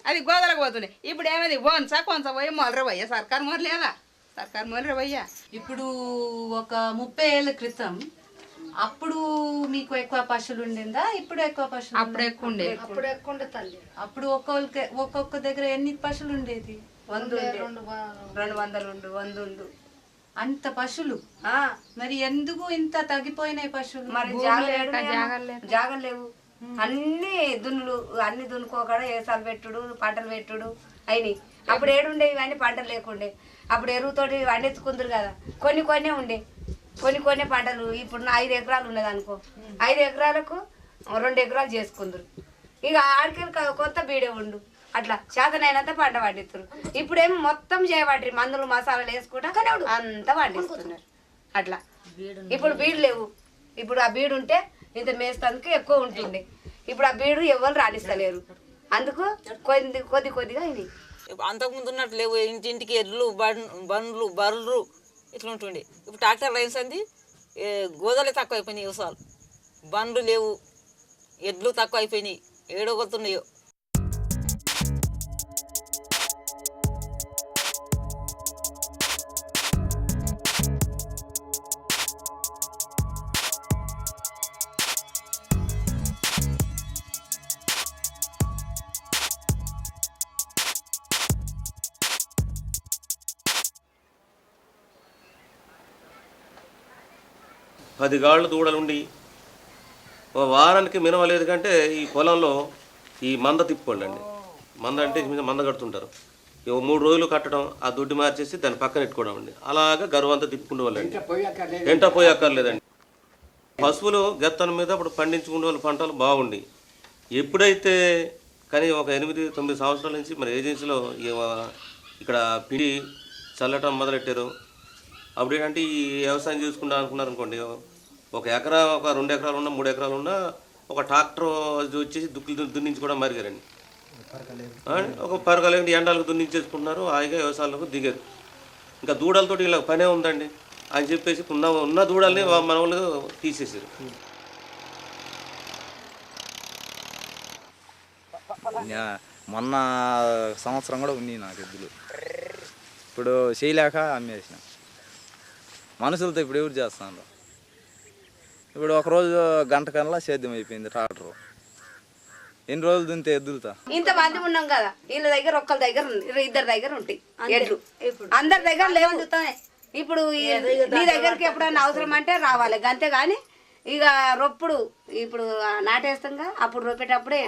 అది గోదలకు పోతుండే. ఇప్పుడు ఏమైంది వంచా కొంచెం పోయి మొదలు పోయా సర్కారు మొదలు లేదా సర్కారు మొదలు పోయా. ఇప్పుడు ఒక 30 ఏళ్ళ క్రితం అప్పుడు మీకు ఎక్కువ పశువులు ఉండిందా? ఇప్పుడు ఎక్కువ పశువులు? అప్పుడు ఎక్కువ ఉండే. అప్పుడు ఎక్కువ ఉండే తల్లి. అప్పుడు ఒక్కొక్క దగ్గర ఎన్ని పశువులు ఉండేది? 100, 200 ఉండు, 100 ఉండు, అంత పశువులు. మరి ఎందుకు ఇంత తగ్గిపోయినాయి పశువులు? మరి జాగలు లేవు, అన్ని దున్నుకోకడ ఏసాలు పెట్టుడు, పంటలు పెట్టుడు అయినాయి. అప్పుడు ఏడుండే ఇవన్నీ పంటలు లేకుండే. అప్పుడు ఎరువుతోటి పండించుకుందరు కదా, కొన్ని ఉండే, కొన్ని పంటలు. ఇప్పుడు 5 ఎకరాలు ఉన్నది అనుకో, 5 ఎకరాలకు 2 ఎకరాలు చేసుకుందరు. ఇక ఆడికి కొంత బీడే ఉండు, అట్లా చేతనైనంత పంట పండిస్తారు. ఇప్పుడేమో మొత్తం చేయబడ్డారు, మందులు మసాలాలు వేసుకుంటా అంతా పండిస్తున్నారు అట్లా. ఇప్పుడు బీడు లేవు. ఇప్పుడు ఆ బీడు ఉంటే ఇంత మేస్తందుకు ఎక్కువ ఉంటుండే. ఇప్పుడు ఆ బీడు ఎవరు రాణిస్తలేరు, అందుకు కొద్దిగా అయినాయి. అంతకుముందు ఉన్నట్టు లేవు, ఇంటింటికి ఎడ్లు బండ్లు బర్రెలు ఇట్లా ఉంటుండే. ఇప్పుడు ట్రాక్టర్ లైన్స్ అంది, గోదలే తక్కువ అయిపోయినాయి, వ్యవసాయాలు బండ్లు లేవు, ఎడ్లు తక్కువ అయిపోయినాయి, ఏడోగొలుతున్నాయో. పది గాళ్ళు దూడలుండి వారానికి మినవలేదు కంటే ఈ పొలంలో ఈ మంద తిప్పుకోండి. మంద అంటే మంద కడుతుంటారు, 3 రోజులు కట్టడం, ఆ దొడ్డి మార్చేసి దాన్ని పక్కన పెట్టుకోవడం అండి. అలాగా గరువంతా తిప్పుకునే వాళ్ళండి, ఎంట పోయి అక్కర్లేదండి. పశువులు గెత్తన మీద అప్పుడు పండించుకునే వాళ్ళ పంటలు బాగుండి. ఎప్పుడైతే కానీ ఒక 8-9 సంవత్సరాల నుంచి మన ఏజెన్సీలో ఇక్కడ పిండి చల్లటం మొదలెట్టారు. అప్పుడు ఏంటంటే ఈ వ్యవసాయం చూసుకుంటా అనుకున్నారు అనుకోండి, ఒక ఎకరా, ఒక 2 ఎకరాలు ఉన్నా, 3 ఎకరాలు ఉన్నా ఒక ట్రాక్టర్ వచ్చేసి దున్నించి కూడా మరిగారండి. ఒక పరగలేండి ఎండాలకు దున్నించేసుకుంటున్నారు, హాయిగా వ్యవసాయాలకు దిగారు. ఇంకా దూడలతో ఇలా పనే ఉందండి అని చెప్పేసి ఉన్న దూడల్ని మన వాళ్ళు తీసేసారు. మొన్న సంవత్సరం కూడా ఉన్నాయి నాకు ఎద్దులు. ఇప్పుడు చేయలేక అమ్మేసిన. మనుషులతో ఇప్పుడు ఎవరు చేస్తాను. ఇప్పుడు ఒకరోజు గంట కల్లా సేద్యం అయిపోయింది ట్రాక్టరు. ఎన్ని రోజులు దున్నితే ఎద్దులతో? ఇంతమంది ఉన్నాం కదా, వీళ్ళ దగ్గర ఒక్కరి దగ్గర ఇద్దరి దగ్గర ఉంటాయి ఎడ్లు, అందరి దగ్గర లేవు. ఇప్పుడు నీ దగ్గరికి ఎప్పుడైనా అవసరం అంటే రావాలి అంతే. కానీ ఇక రొప్పుడు ఇప్పుడు నాటేస్తాంగా, అప్పుడు రొప్పేటప్పుడే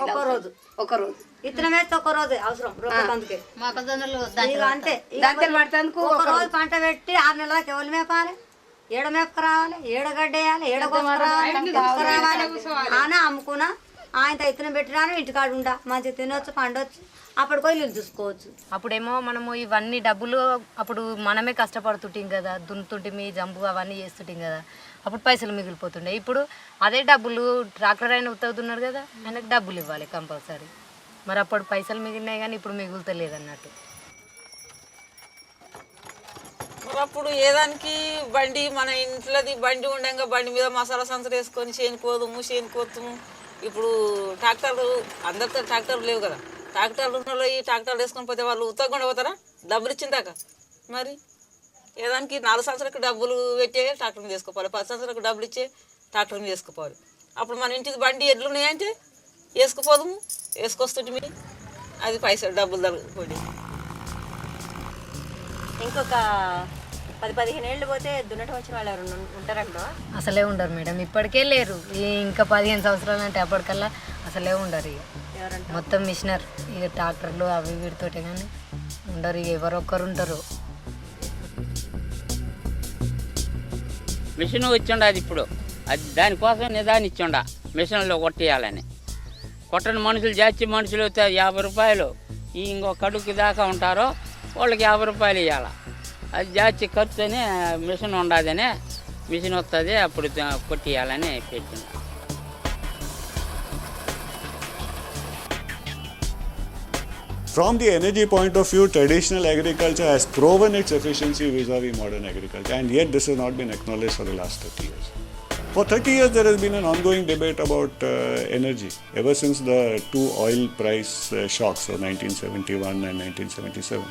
ఒక రోజు ఇతనం వేస్తే ఒక రోజు అవసరం రొప్పేందుకే. మొక్కజొన్నలు అంతే దంతలు పడతానికి ఒక రోజు పంట పెట్టి 6 నెలలకు ఎవరు మేపాలి, ఏడ మేపకు రావాలి, ఏడ గడ్డేయాలి, ఏడ రావాలి అని అమ్ముకున్నా. ఆయన ఇతనం పెట్టినాను ఇంటికాడు ఉండా మంచిగా తినొచ్చు, పండొచ్చు, అప్పటికో ఇల్లు చూసుకోవచ్చు. అప్పుడేమో మనము ఇవన్నీ డబ్బులు అప్పుడు మనమే కష్టపడుతుంటాం కదా, దున్నుతుంటే జంబు అవన్నీ చేస్తుంటాం కదా, అప్పుడు పైసలు మిగిలిపోతుండే. ఇప్పుడు అదే డబ్బులు ట్రాక్టర్ అయినా ఉత్తవుతున్నారు కదా, ఆయనకు డబ్బులు ఇవ్వాలి కంపల్సరీ. మరి అప్పుడు పైసలు మిగిలినాయి కానీ ఇప్పుడు మిగులుతలేదు అన్నట్టు. మరి అప్పుడు ఏదానికి బండి మన ఇంట్లోది బండి ఉండగా బండి మీద మసాలా సంచలు వేసుకొని చేనుకోతాము. ఇప్పుడు ట్రాక్టర్లు అందరితో ట్రాక్టర్లు లేవు కదా, ట్రాక్టర్లు ఉన్న ఈ ట్రాక్టర్లు వేసుకొని పోతే వాళ్ళు ఉత్తగకుండా పోతారా డబ్బులు ఇచ్చిందాక? మరి ఏదానికి 4 సంవత్సరాలకు డబ్బులు పెట్టే ట్రాక్టర్ని చేసుకోవాలి, 10 సంవత్సరాలకు డబ్బులు ఇచ్చే ట్రాక్టర్ని చేసుకోవాలి. అప్పుడు మన ఇంటికి బండి ఎడ్లు ఉన్నాయంటే వేసుకుపోదాము, వేసుకొస్తుంటే అది పైసలు డబ్బులు తగ్గిపోయి. ఇంకొక 10-15 ఏళ్ళు పోతే దున్నటం వచ్చిన వాళ్ళు ఎవరు ఉంటారంట? అసలే ఉండరు మేడం, ఇప్పటికే లేరు. ఇంకా 15 సంవత్సరాలు అంటే అప్పటికల్లా అసలే ఉండరు. ఇక మొత్తం మిషనర్, ఇక ట్రాక్టర్లు అవి వీటితోటే కానీ ఉండరు. ఇక ఎవరొక్కరు ఉంటారు. మిషన్ వచ్చిండ అది ఇప్పుడు, అది దానికోసం నిదానిచ్చిండ మిషన్లో కొట్టేయాలని. కొట్టని మనుషులు జాచి మనుషులు అయితే 50 రూపాయలు, ఇంకో కడుక్కి దాకా ఉంటారో వాళ్ళకి 50 రూపాయలు ఇవ్వాలి. అది జాచి ఖర్చుని మిషన్ ఉండదనే మిషన్ వస్తుంది అప్పుడు కొట్టియాలని పెట్టింది. From the energy point of view, traditional agriculture has proven its efficiency vis-a-vis modern agriculture, and yet this has not been acknowledged for the last 30 years. For 30 years, there has been an ongoing debate about energy, ever since the two oil price shocks of 1971 and 1977.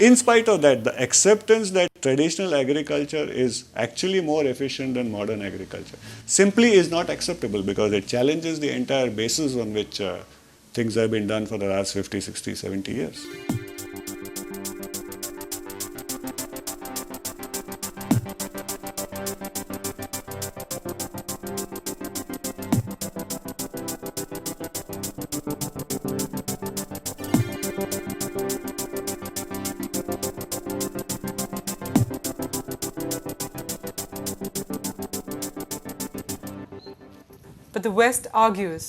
In spite of that, the acceptance that traditional agriculture is actually more efficient than modern agriculture simply is not acceptable, because it challenges the entire basis on which things have been done for the last 50, 60, 70 years. But the West argues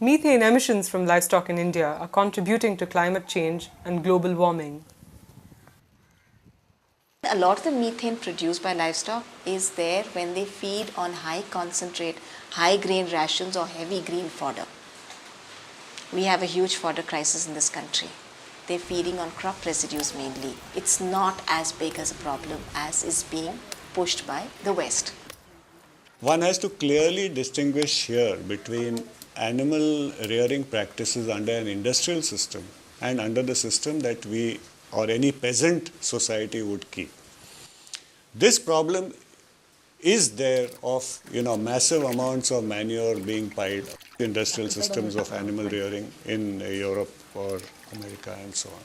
methane emissions from livestock in India are contributing to climate change and global warming. A lot of the methane produced by livestock is there when they feed on high concentrate, high grain rations or heavy green fodder. We have a huge fodder crisis in this country. They're feeding on crop residues mainly. It's not as big as a problem as is being pushed by the West. One has to clearly distinguish here between animal rearing practices under an industrial system and under the system that we or any peasant society would keep. This problem is there of massive amounts of manure being piled industrial systems of animal rearing in Europe or America and so on.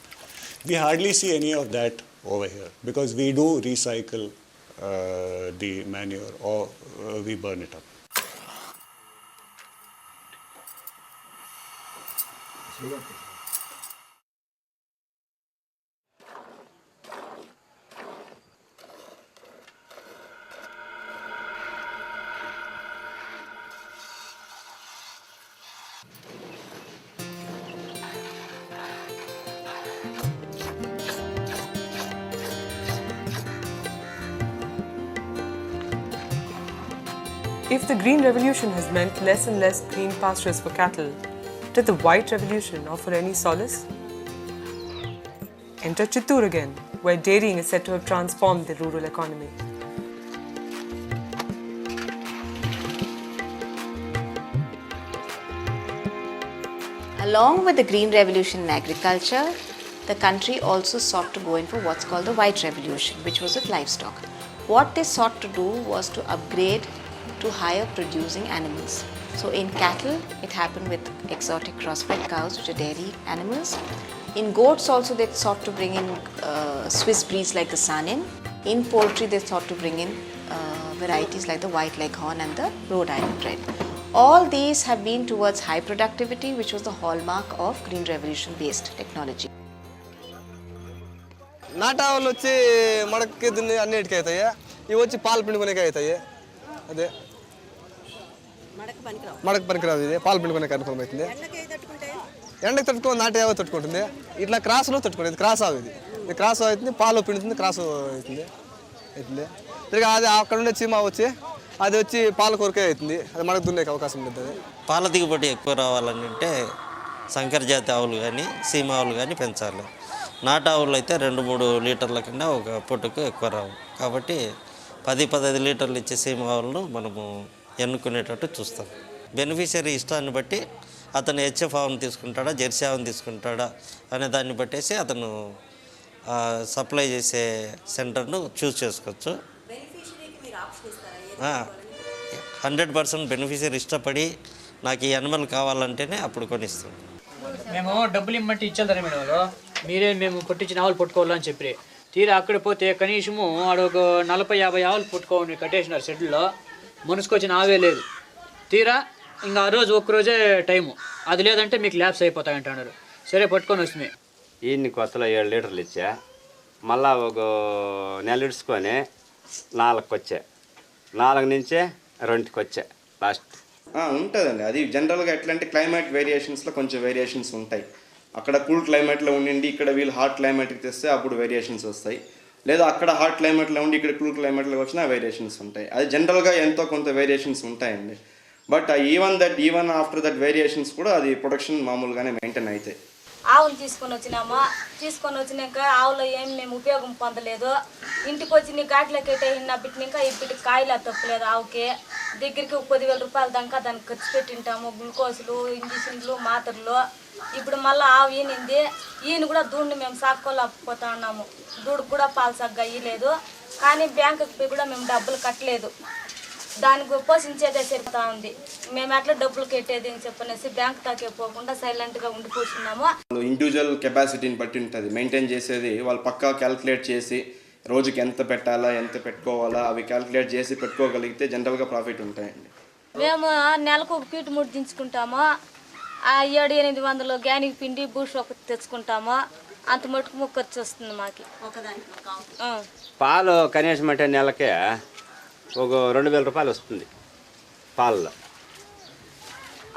We hardly see any of that over here because we do recycle the manure or we burn it up. If the Green Revolution has meant less and less green pastures for cattle, did the White Revolution offer any solace? Enter Chittoor again, where dairying is said to have transformed the rural economy. Along with the green revolution in agriculture, the country also sought to go in for what's called the white revolution, which was with livestock. What they sought to do was to upgrade to higher producing animals. So in cattle, it happened with exotic crossbred cows, which are dairy animals. In goats also, they sought to bring in Swiss breeds like the Saanen. In poultry, they sought to bring in varieties like the white leghorn and the Rhode Island red. All these have been towards high productivity, which was the hallmark of green revolution based technology. నాటావులు వచ్చి మడక్కి దున్ని అన్నిటికీ అవుతాయి, ఇవి వచ్చి పాలు పిండుకునేకి అవుతాయి. అదే మడక పనికిరాదు, ఇది పాలు పిండుకునే అనుకూలం అవుతుంది. ఎండకు తట్టుకొని నాటే తట్టుకుంటుంది. ఇట్లా క్రాస్లో తట్టుకుంటుంది. క్రాస్ అవి ఇది క్రాస్ అవుతుంది, పాలు పిండుతుంది, క్రాస్ అవుతుంది. తిరిగి అది అక్కడ ఉండే చీమ వచ్చి అది వచ్చి పాల కొరకే అవుతుంది, అది మడక దున్నేకి అవకాశం ఉంటుంది. పాల దిగుబడి ఎక్కువ రావాలని అంటే సంకర జాతి ఆవులు కానీ సీమ ఆవులు కానీ పెంచాలి. నాటు ఆవులు అయితే 2-3 లీటర్ల కన్నా ఒక పొట్టుకు ఎక్కువ రావు. కాబట్టి 10-15 లీటర్లు ఇచ్చే సీమ ఆవులను మనము ఎన్నుకునేటట్టు చూస్తాం. బెనిఫిషియరీ ఇష్టాన్ని బట్టి అతను హెచ్ఎఫ్ ఆవును తీసుకుంటాడా, జెర్సీ ఆవును తీసుకుంటాడా అనే దాన్ని బట్టేసి అతను సప్లై చేసే సెంటర్ను చూస్ చేసుకోవచ్చు. 100% బెనిఫిషియరీ ఇష్టపడి నాకు ఈ యానిమల్ కావాలంటేనే అప్పుడు కొనిస్తాం. మేము డబ్బులు ఇమ్మంటే ఇచ్చేద్దాం మేడం, మీరే మేము పట్టించిన ఆవులు పట్టుకోవాలని చెప్పి తీరా అక్కడ పోతే కనీసము ఆడొక 40-50 ఆవులు పట్టుకోని కట్టేసినారు షెడ్లో, మనసుకొచ్చిన ఆవే లేదు. తీరా ఇంకా ఆ రోజు ఒక్కరోజే టైము, అది లేదంటే మీకు ల్యాబ్స్ అయిపోతాయి అంటున్నారు. సరే పట్టుకొని వస్తుంది. ఈయన్ని కొత్తలో 7 లీటర్లు ఇచ్చా, మళ్ళా ఒక నెల ఇడుచుకొని 4కి వచ్చా, 4 నుంచే 2కి వచ్చా లాస్ట్. ఉంటుందండి. అది జనరల్గా ఎట్లా అంటే క్లైమేట్ వేరియేషన్స్లో కొంచెం వేరియేషన్స్ ఉంటాయి. అక్కడ కూల్ క్లైమేట్లో ఉండి ఇక్కడ వీళ్ళు హాట్ క్లైమేట్కి తెస్తే అప్పుడు వేరియేషన్స్ వస్తాయి. లేదా అక్కడ హాట్ క్లైమేట్లో ఉండి ఇక్కడ కూల్ క్లైమేట్లో వచ్చినా వేరియేషన్స్ ఉంటాయి. అది జనరల్గా ఎంతో కొంత వేరియేషన్స్ ఉంటాయండి. But even after that variations కూడా అది ప్రొడక్షన్ మామూలుగానే మెయింటైన్ అవుతాయి. ఆవులు తీసుకొని వచ్చినాక ఆవులో ఏం మేము ఉపయోగం పొందలేదు. ఇంటికి వచ్చి నీ ఘాట్లో కెట్టేసిన బిట్టినాక ఇప్పటికి కాయలు తప్పలేదు. ఆవుకి దగ్గరికి 10,000 రూపాయల దాకా దానికి ఖర్చు పెట్టింటాము, గ్లూకోజులు, ఇంజక్షన్లు, మాత్రలు. ఇప్పుడు మళ్ళీ ఆవు ఈనింది, ఈయన కూడా దూడిని మేము సాక్కోలేకపోతా ఉన్నాము. దూడికి కూడా పాలు సగ్గా ఇయ్యలేదు. కానీ బ్యాంకుకి పోయి కూడా మేము డబ్బులు కట్టలేదు, దానికి పోషించేదే సరిపోతా ఉంది. మేము ఎట్లా డబ్బులు కట్టేది అని చెప్పనేసి బ్యాంక్ దాకే పోకుండా సైలెంట్గా ఉండి కూర్చున్నాము. ఇండివిజువల్ కెపాసిటీని బట్టి ఉంటుంది మెయింటైన్ చేసేది. వాళ్ళు పక్కా క్యాల్కులేట్ చేసి రోజుకి ఎంత పెట్టాలా, ఎంత పెట్టుకోవాలా అవి క్యాల్కులేట్ చేసి పెట్టుకోగలిగితే జనరల్గా ప్రాఫిట్ ఉంటాయండి. మేము నెలకు ఒక పీటు ముడి దించుకుంటాము, 700-800 గ్యానిక్ పిండి బూష్ ఒకటి తెచ్చుకుంటాము. అంత మటుకు ఖర్చు వస్తుంది మాకు. పాలు కనీసం అంటే నెలకే ఒక 2,000 రూపాయలు వస్తుంది పాలలో.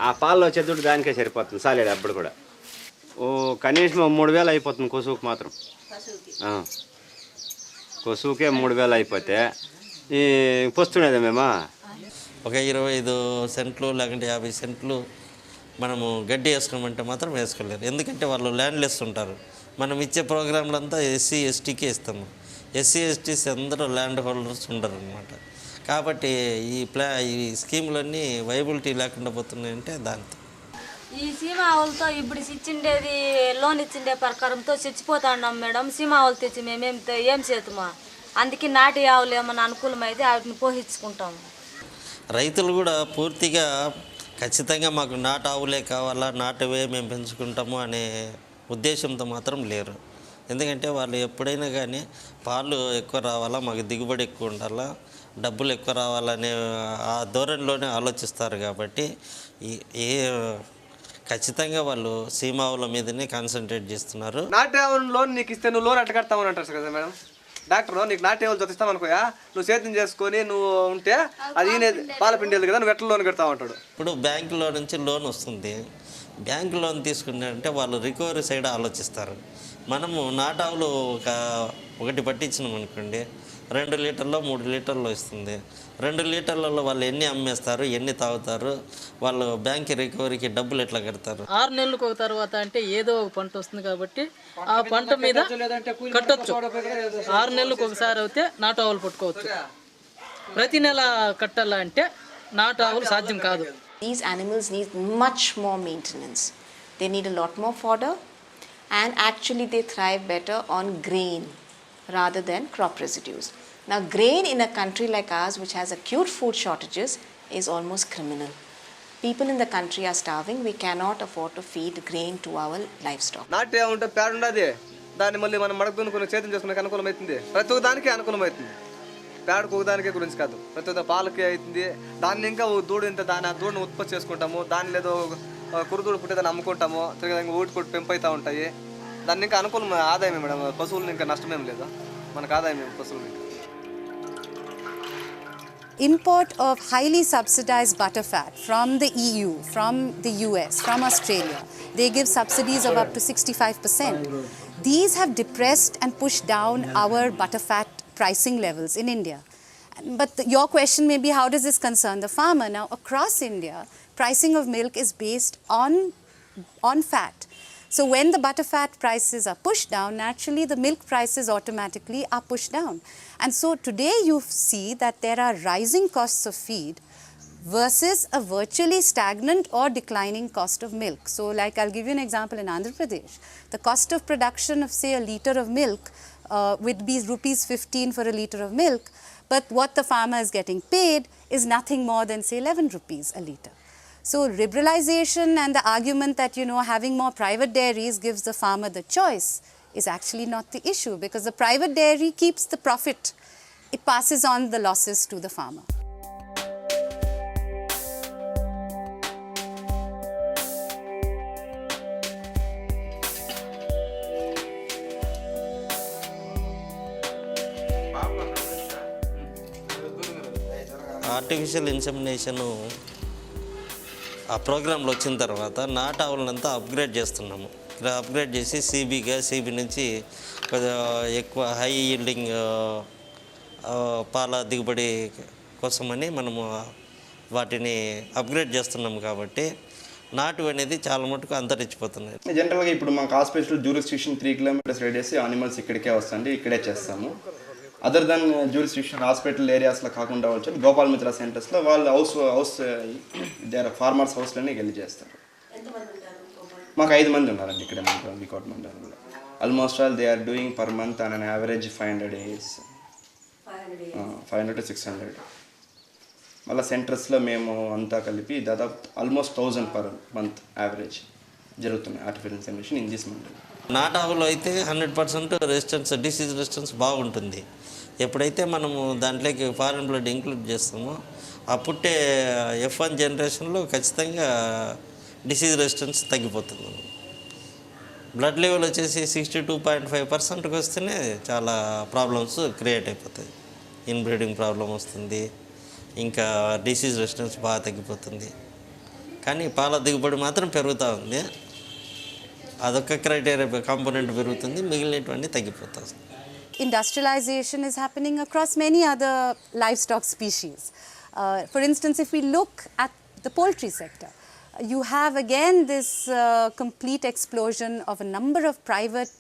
ఆ పాలలో వచ్చే దుడ్డు దానికే సరిపోతుంది సాలేడు. అప్పుడు కూడా కనీసం 3,000 అయిపోతుంది కొసువుకి మాత్రం. కొసువుకే 3,000 అయిపోతే ఈ పొస్తుండేది మేము ఒక 25 సెంట్లు లేకుంటే 50 సెంట్లు మనము గడ్డి వేసుకోమంటే మాత్రం వేసుకోలేరు. ఎందుకంటే వాళ్ళు ల్యాండ్లెస్ ఉంటారు. మనం ఇచ్చే ప్రోగ్రాంలంతా ఎస్సీ ఎస్టీకి ఇస్తాము. ఎస్సీ ఎస్టీస్ అందరూ ల్యాండ్ హోల్డర్స్ ఉండరు అనమాట. కాబట్టి ఈ స్కీములన్నీ వైబిలిటీ లేకుండా పోతున్నాయంటే దాంతో. ఈ సీమ ఆవులతో ఇప్పుడు ఇచ్చిండేది లోన్ ఇచ్చిండే ప్రకారంతో చచ్చిపోతా ఉన్నాం మేడం. సీమ ఆవులు తెచ్చి మేమేం చేతుమా, అందుకే నాటి ఆవులు ఏమన్నా అనుకూలమైతే వాటిని పోషించుకుంటాము. రైతులు కూడా పూర్తిగా ఖచ్చితంగా మాకు నాటు ఆవులే కావాలా, నాటువే మేము పెంచుకుంటాము అనే ఉద్దేశంతో మాత్రం లేరు. ఎందుకంటే వాళ్ళు ఎప్పుడైనా కానీ పాలు ఎక్కువ రావాలా, మాకు దిగుబడి ఎక్కువ ఉండాలా, డబ్బులు ఎక్కువ రావాలనే ఆ ధోరణిలోనే ఆలోచిస్తారు. కాబట్టి ఖచ్చితంగా వాళ్ళు సీమ ఆవుల మీదనే కాన్సన్ట్రేట్ చేస్తున్నారు. నాటే ఆవులు లోన్ నీకు ఇస్తే నువ్వు లోన్ కడతామని అంటారు కదా మేడం. డాక్టర్ నీకు నాటే ఆవులు చూపిస్తాం అనుకోయా, నువ్వు సేద్యం చేసుకొని నువ్వు ఉంటే అది పాల పిండి కదా, నువ్వు ఎట్లా లోన్ కడతావు అంటాడు. ఇప్పుడు బ్యాంకులో నుంచి లోన్ వస్తుంది. బ్యాంక్ లోన్ తీసుకున్నారంటే వాళ్ళు రికవరీ సైడ్ ఆలోచిస్తారు. మనము నాటావులు ఒకటి పట్టించినాం అనుకోండి, 2 లీటర్లో 3 లీటర్లో ఇస్తుంది. 2 లీటర్లలో వాళ్ళు ఎన్ని అమ్మేస్తారు, ఎన్ని తాగుతారు, వాళ్ళు బ్యాంక్ రికవరీకి డబ్బులు ఎట్లా కడతారు? 6 నెలలకు ఒక తర్వాత అంటే ఏదో ఒక పంట వస్తుంది కాబట్టి ఆ పంట మీద కట్టొచ్చు. 6 నెలలకు ఒకసారి అయితే నాటు ఆవులు పట్టుకోవచ్చు. ప్రతి నెల కట్టాలంటే నాటు ఆవులు సాధ్యం కాదు. These animals need much more maintenance. They need a lot more fodder, and actually they thrive better on grain rather than crop residues. Now, grain in a country like ours, which has acute food shortages, is almost criminal. People in the country are starving. We cannot afford to feed grain to our livestock. నాటే ఉంటే పేడ ఉండదు, దాన్ని మళ్ళీ మనం మడక దున్నుకుని చేతులు చేసుకునే అనుకూలమవుతుంది. ప్రతి ఒక్క దానికి అనుకూలమవుతుంది. పేడకు ఒక దానికే గురించి కాదు, ప్రతి ఒక్క పాలకి అవుతుంది. దాన్ని ఇంకా దూడ ఇంత దాన్ని ఆ దూడను ఉత్పత్తి చేసుకుంటాము. దాన్ని లేదో కురుదూడు పుట్టేదాన్ని అమ్ముకుంటాము. తిరిగి ఊటి కొట్టి పెంపైతా ఉంటాయి. దాన్ని ఇంకా అనుకూలం ఆదాయమే మేడం. పశువులను ఇంకా నష్టమేం లేదు, మనకు ఆదాయం పశువులు. Import of highly subsidized butterfat from the EU, from the US, from Australia, they give subsidies of up to 65%. These have depressed and pushed down our butterfat pricing levels in India. But your question may be, how does this concern the farmer? Now, across India, pricing of milk is based on fat. So when the butterfat prices are pushed down, naturally the milk prices automatically are pushed down. And so today you see that there are rising costs of feed versus a virtually stagnant or declining cost of milk. So like I'll give you an example in Andhra Pradesh. The cost of production of say a litre of milk would be rupees 15 for a litre of milk, but what the farmer is getting paid is nothing more than say 11 rupees a litre. So liberalization and the argument that, you know, having more private dairies gives the farmer the choice is actually not the issue, because the private dairy keeps the profit. It passes on the losses to the farmer. Artificial insemination ఆ ప్రోగ్రాంలో వచ్చిన తర్వాత నాటు ఆవులంతా upgrade చేస్తున్నాము. ఇలా upgrade చేసి CB నుంచి కొద్దిగా ఎక్కువ హై ఈల్డింగ్ పాల దిగుబడి కోసమని మనము వాటిని అప్గ్రేడ్ చేస్తున్నాము. కాబట్టి నాటు అనేది చాలా మటుకు అంతరించిపోతున్నాయి. జనరల్గా ఇప్పుడు మాకు hospital jurisdiction 3 kilometers radius animals ఇక్కడికే వస్తుంది, ఇక్కడే చేస్తాము. అదర్ దెన్ జ్యూరిస్డిక్షన్ హాస్పిటల్ ఏరియాస్లో కాకుండా వచ్చి గోపాల్ మిత్ర సెంటర్స్లో వాళ్ళు హౌస్ దేర్ ఫార్మర్స్ హౌస్లోనే వెళ్ళి చేస్తారు. మాకు 5 మంది ఉన్నారండి ఇక్కడ రికార్డ్ మండలంలో. Almost all they are doing per month on an average 500 days, 500 to 600. మళ్ళీ సెంటర్స్లో మేము అంతా కలిపి దాదాపు ఆల్మోస్ట్ 1000 per month యావరేజ్ జరుగుతున్నాయి artificial insemination in this mandal. నాటావులో అయితే 100% రెసిస్టెన్స్, డిసీజ్ రెసిస్టెన్స్ బాగుంటుంది. ఎప్పుడైతే మనము దాంట్లోకి ఫారెన్ బ్లడ్ ఇంక్లూడ్ చేస్తామో ఆ పుట్టే F1 జనరేషన్లో ఖచ్చితంగా డిసీజ్ రెసిస్టెన్స్ తగ్గిపోతుంది. బ్లడ్ లెవెల్ వచ్చేసి 62.5%కి వస్తేనే చాలా ప్రాబ్లమ్స్ క్రియేట్ అయిపోతాయి. ఇన్బ్రీడింగ్ ప్రాబ్లం వస్తుంది, ఇంకా డిసీజ్ రెసిస్టెన్స్ బాగా తగ్గిపోతుంది. కానీ పాల దిగుబడి మాత్రం పెరుగుతూ ఉంది. అదొక క్రైటీరియా కాంపోనెంట్ పెరుగుతుంది, మిగిలినటువంటి తగ్గిపోతుంది. Industrialization is happening across many other livestock species. For instance, if we look at the poultry sector, you have again this complete explosion of a number of private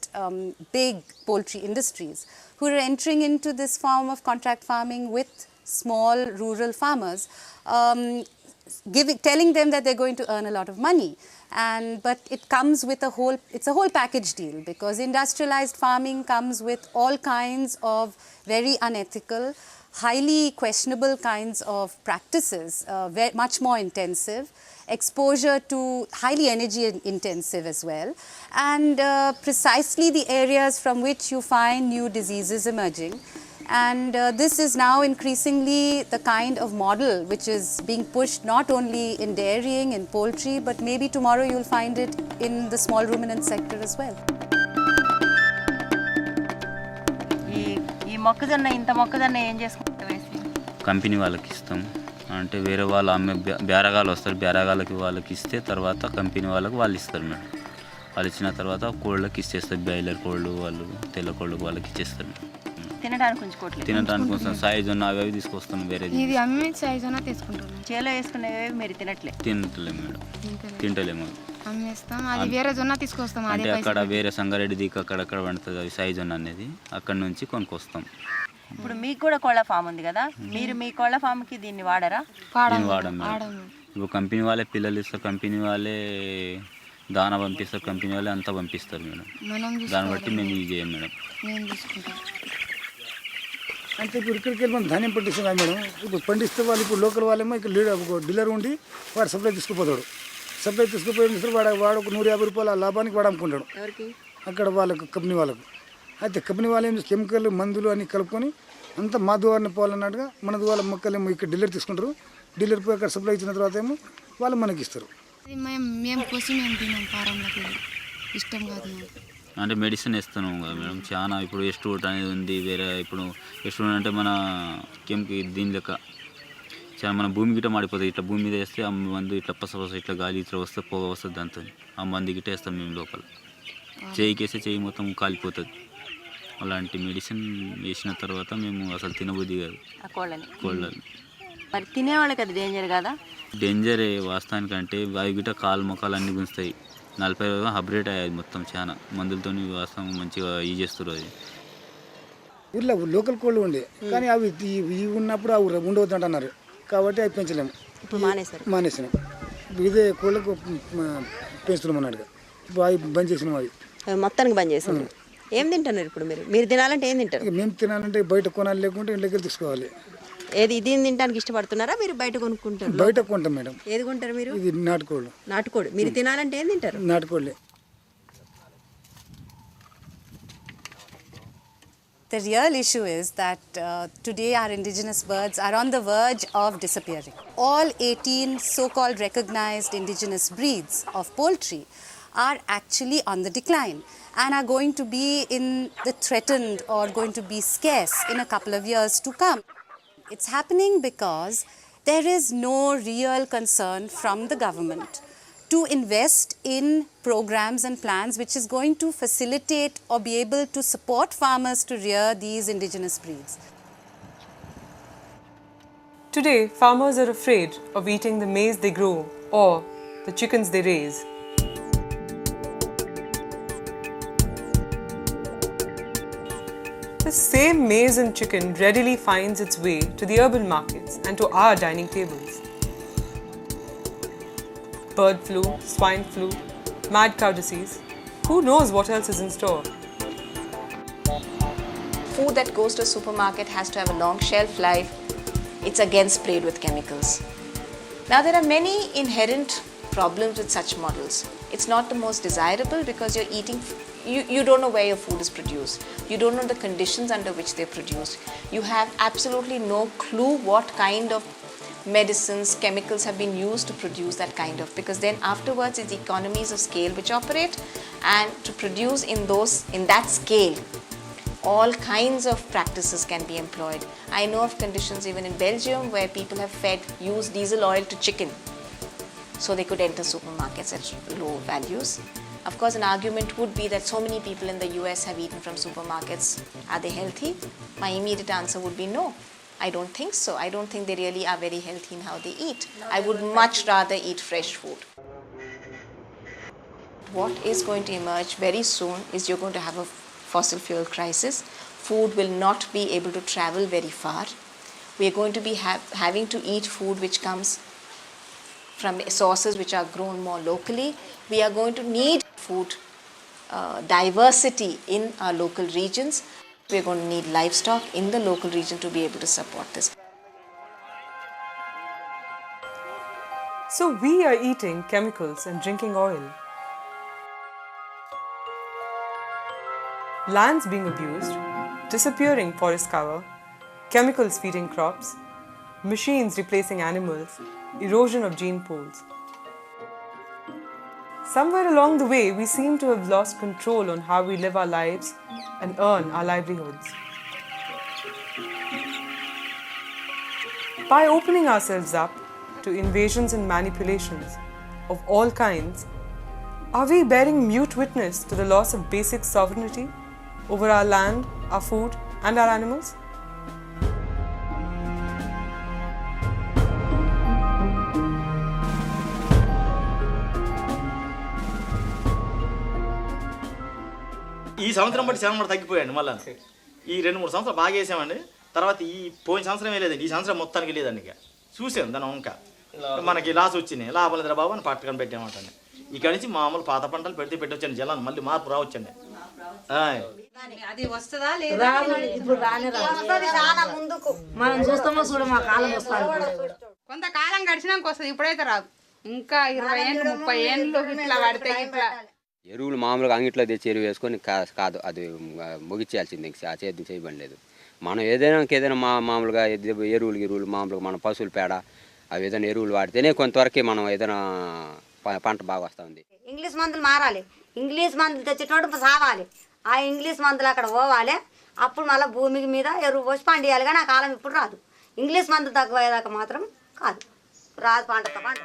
big poultry industries who are entering into this form of contract farming with small rural farmers, telling them that they're going to earn a lot of money. But it comes with it's a whole package deal, because industrialized farming comes with all kinds of very unethical, highly questionable kinds of practices, much more intensive, exposure to highly energy intensive as well, and precisely the areas from which you find new diseases emerging. And this is now increasingly the kind of model which is being pushed not only in dairying, in poultry, but maybe tomorrow you'll find it in the small ruminant sector as well. ఈ మొక్కజొన్న ఇంత మొక్కజొన్న ఏం చేసుకుంటాం? Company వాళ్ళకి ఇస్తాం. అంటే వేరే వాళ్ళు అమ్మే బేరగాలు వస్తారు, బేరగాలకి వాళ్ళకి ఇస్తే తర్వాత కంపెనీ వాళ్ళకి వాళ్ళు ఇస్తారు మేడం. వాళ్ళు ఇచ్చిన తర్వాత కోళ్ళకి ఇచ్చేస్తారు, బాయిలర్ కోళ్ళు వాళ్ళు, తెల్ల కోళ్ళకి వాళ్ళకి ఇచ్చేస్తారు. తినడానికి ఉంచుకోవట్లేదు, తినడానికి కోసం సైజు ఉన్న అవి తీసుకొస్తాను. వేరే ఇది అమ్మి సైజు ఉన్న తీసుకుంటాం. చేలో వేసుకునేవి మీరు తినట్లేదు మేడం, తింటలేము. అమ్మేస్తాం, అది వేరే జొన్న తీసుకొస్తాం. అంటే అక్కడ వేరే సంగారెడ్డి దిక్కు అక్కడక్కడ పండుతుంది అది సైజు ఉన్న అనేది, అక్కడ నుంచి కొనుక్కొస్తాం. ఇప్పుడు మీకు కూడా కోళ్ళ ఫామ్ ఉంది కదా, మీరు మీ కోళ్ళ ఫామ్కి దీన్ని వాడరా? వాడం. ఇప్పుడు కంపెనీ వాళ్ళే పిల్లలు ఇస్తారు, కంపెనీ వాళ్ళే దానా పంపిస్తారు కంపెనీ వాళ్ళే అంతా పంపిస్తారు మేడం. దాన్ని బట్టి మేము ఇది చేయం మేడం. అంటే ఇప్పుడు ఇక్కడికి వెళ్ళి మనం ధాన్యం పండిస్తున్నాం మేడం. ఇప్పుడు పండిస్తే వాళ్ళు ఇప్పుడు లోకల్ వాళ్ళేమో ఇక్కడ డీలర్ ఉండి వాడు సప్లై తీసుకుపోతాడు. సప్లై తీసుకుపోయి వాడు ఒక 150 రూపాయల లాభానికి వాడు అమ్ముకుంటాడు అక్కడ వాళ్ళకు కంపెనీ వాళ్ళకు. అయితే కంపెనీ వాళ్ళు ఏం కెమికల్ మందులు అన్నీ కలుపుకొని అంతా మా ద్వారానే పోవాలన్నట్టుగా మన ద్వారా మొక్కలేమో ఇక్కడ డీలర్ తీసుకుంటారు. డీలర్ పోయి అక్కడ సప్లై ఇచ్చిన తర్వాత ఏమో వాళ్ళు మనకి ఇస్తారు. మేము కోసం మేము తిన్నాం ఫారంలోకి ఇష్టం కాదు. అంటే మెడిసిన్ వేస్తున్నాం కదా మేడం. చాలా ఇప్పుడు ఎస్టూట్ అనేది ఉంది వేరే. ఇప్పుడు ఎస్టూట్ అంటే మన కెమికల్ దీని లెక్క చాలా మన భూమి గిట్ట మాడిపోతుంది. ఇట్లా భూమి మీద వేస్తే ఆ మందు ఇట్లా పస ఇట్లా గాలి ఇట్లా వస్తే పొగ వస్తుంది. దాంతో ఆ మందు గిట్ట వేస్తాం మేము లోపల. చేయికేస్తే చేయి మొత్తం కాలిపోతుంది. అలాంటి మెడిసిన్ వేసిన తర్వాత మేము అసలు తినబుద్ధి కాదు కోళ్ళని. మరి తినేవాళ్ళకి అది డేంజర్ కదా? డేంజరే వాస్తవానికంటే అవి గిట్ట కాలు మొక్కలు అన్నీ గుంజుతాయి. 40 రోజులు హబ్రేట్ అయ్యాయి మొత్తం. చాలా మందులతో వాస్తవం మంచిగా ఇది చేస్తారు. అది ఊళ్ళో లోకల్ కోళ్ళు ఉండే కానీ అవి ఇవి ఉన్నప్పుడు అవి ఉండవద్దు అంటున్నారు కాబట్టి అవి పెంచలేము. ఇప్పుడు మానేసినాం. ఇదే కోళ్ళకు పెంచుతున్నాం అన్నట్టుగా. ఇప్పుడు అవి బంద్ చేసినాం. అవి మొత్తానికి బంద్ చేసాం. ఏం తింటున్నారు ఇప్పుడు మీరు తినాలంటే ఏం తింటారు? మేము తినాలంటే బయట కొనాలి, లేకుంటే ఇంట్లోకి తీసుకోవాలి. ఏది ఇది తినడానికి ఇష్టపడుతున్నారా మీరు బయట కొనుక్కుంటారు? బయట కొంటాం మేడం. ఏది కొంటారు మీరు? ఇది నాటుకోళ్ళు. నాటుకోడి. మీరు తినాలంటే ఏం తింటారు? నాటుకోళ్ళే. The real issue is that today our indigenous birds are on the verge of disappearing. All 18 so-called recognized indigenous breeds of poultry are actually on the decline and are going to be in the threatened or going to be scarce in a couple of years to come. It's happening because there is no real concern from the government to invest in programs and plans which is going to facilitate or be able to support farmers to rear these indigenous breeds. Today, farmers are afraid of eating the maize they grow or the chickens they raise. The same maize and chicken readily finds its way to the urban markets and to our dining tables. Bird flu, swine flu, mad cow disease. Who knows what else is in store? Food that goes to a supermarket has to have a long shelf life. It's again sprayed with chemicals. Now there are many inherent problems with such models. It's not the most desirable because you're eating, you don't know where your food is produced. You don't know the conditions under which they're produced. You have absolutely no clue what kind of medicines, chemicals have been used to produce that kind of, because then afterwards it's economies of scale which operate, and to produce in that scale all kinds of practices can be employed. I know of conditions even in Belgium where people have used diesel oil to chicken so they could enter supermarkets at low values. Of course, an argument would be that so many people in the US have eaten from supermarkets. Are they healthy? My immediate answer would be no. I don't think so. I don't think they really are very healthy in how they eat. I would much rather eat fresh food. What is going to emerge very soon is you're going to have a fossil fuel crisis. Food will not be able to travel very far. We are going to be having to eat food which comes from sources which are grown more locally. We are going to need food diversity in our local regions. We are going to need livestock in the local region to be able to support this. So we are eating chemicals and drinking oil. Lands being abused, disappearing forest cover, chemicals feeding crops, machines replacing animals, erosion of gene pools. Somewhere along the way, we seem to have lost control on how we live our lives and earn our livelihoods. By opening ourselves up to invasions and manipulations of all kinds, are we bearing mute witness to the loss of basic sovereignty over our land, our food, and our animals? ఈ సంవత్సరం బట్టి శనం కూడా తగ్గిపోయాడు. మళ్ళీ ఈ 2-3 సంవత్సరాలు బాగా వేసామండి. తర్వాత ఈ పోయిన సంవత్సరం లేదండి, ఈ సంవత్సరం మొత్తానికి లేదండి. ఇక చూసాను దాని వంక మనకి లాస్ వచ్చినాయి, లాభాలు బాబు అని పట్టుకొని పెట్టామంటే ఇక్కడ నుంచి మామూలు పాత పంటలు పెడితే పెట్టొచ్చండి, జలాన్ని మళ్ళీ మార్పు రావచ్చండి. అది వస్తుందా ఇప్పుడు చాలా ముందుకు మనం చూస్తామో చూడ మా కాలం వస్తాను. కొంతకాలం గడిచినాక వస్తుంది, ఇప్పుడైతే రాదు. ఇంకా 20 ఏళ్ళు 30 ఏళ్ళు ఇట్లా పడితే ఇట్లా ఎరువులు మామూలుగా అంగిట్లో తెచ్చి ఎరువు వేసుకొని కాదు, అది ముగిచ్చేయాల్సింది, ఆ చేతి చేయబడి లేదు. మనం ఏదైనా మామూలుగా ఎరువులు మామూలుగా మన పశువుల పేడ అవి ఏదైనా ఎరువులు వాడితేనే కొంతవరకు మనం ఏదైనా పంట బాగా వస్తుంది. ఇంగ్లీష్ మందులు మారాలి, ఇంగ్లీష్ మందులు తెచ్చేటోడు సావాలి, ఆ ఇంగ్లీష్ మందులు అక్కడ పోవాలి, అప్పుడు మళ్ళీ భూమి మీద ఎరువు పోసి పండియాలి. కానీ ఆ కాలం ఇప్పుడు రాదు. ఇంగ్లీష్ మందులు తక్కువయ్యేదాకా మాత్రం కాదు, రాదు పంటతో పంట.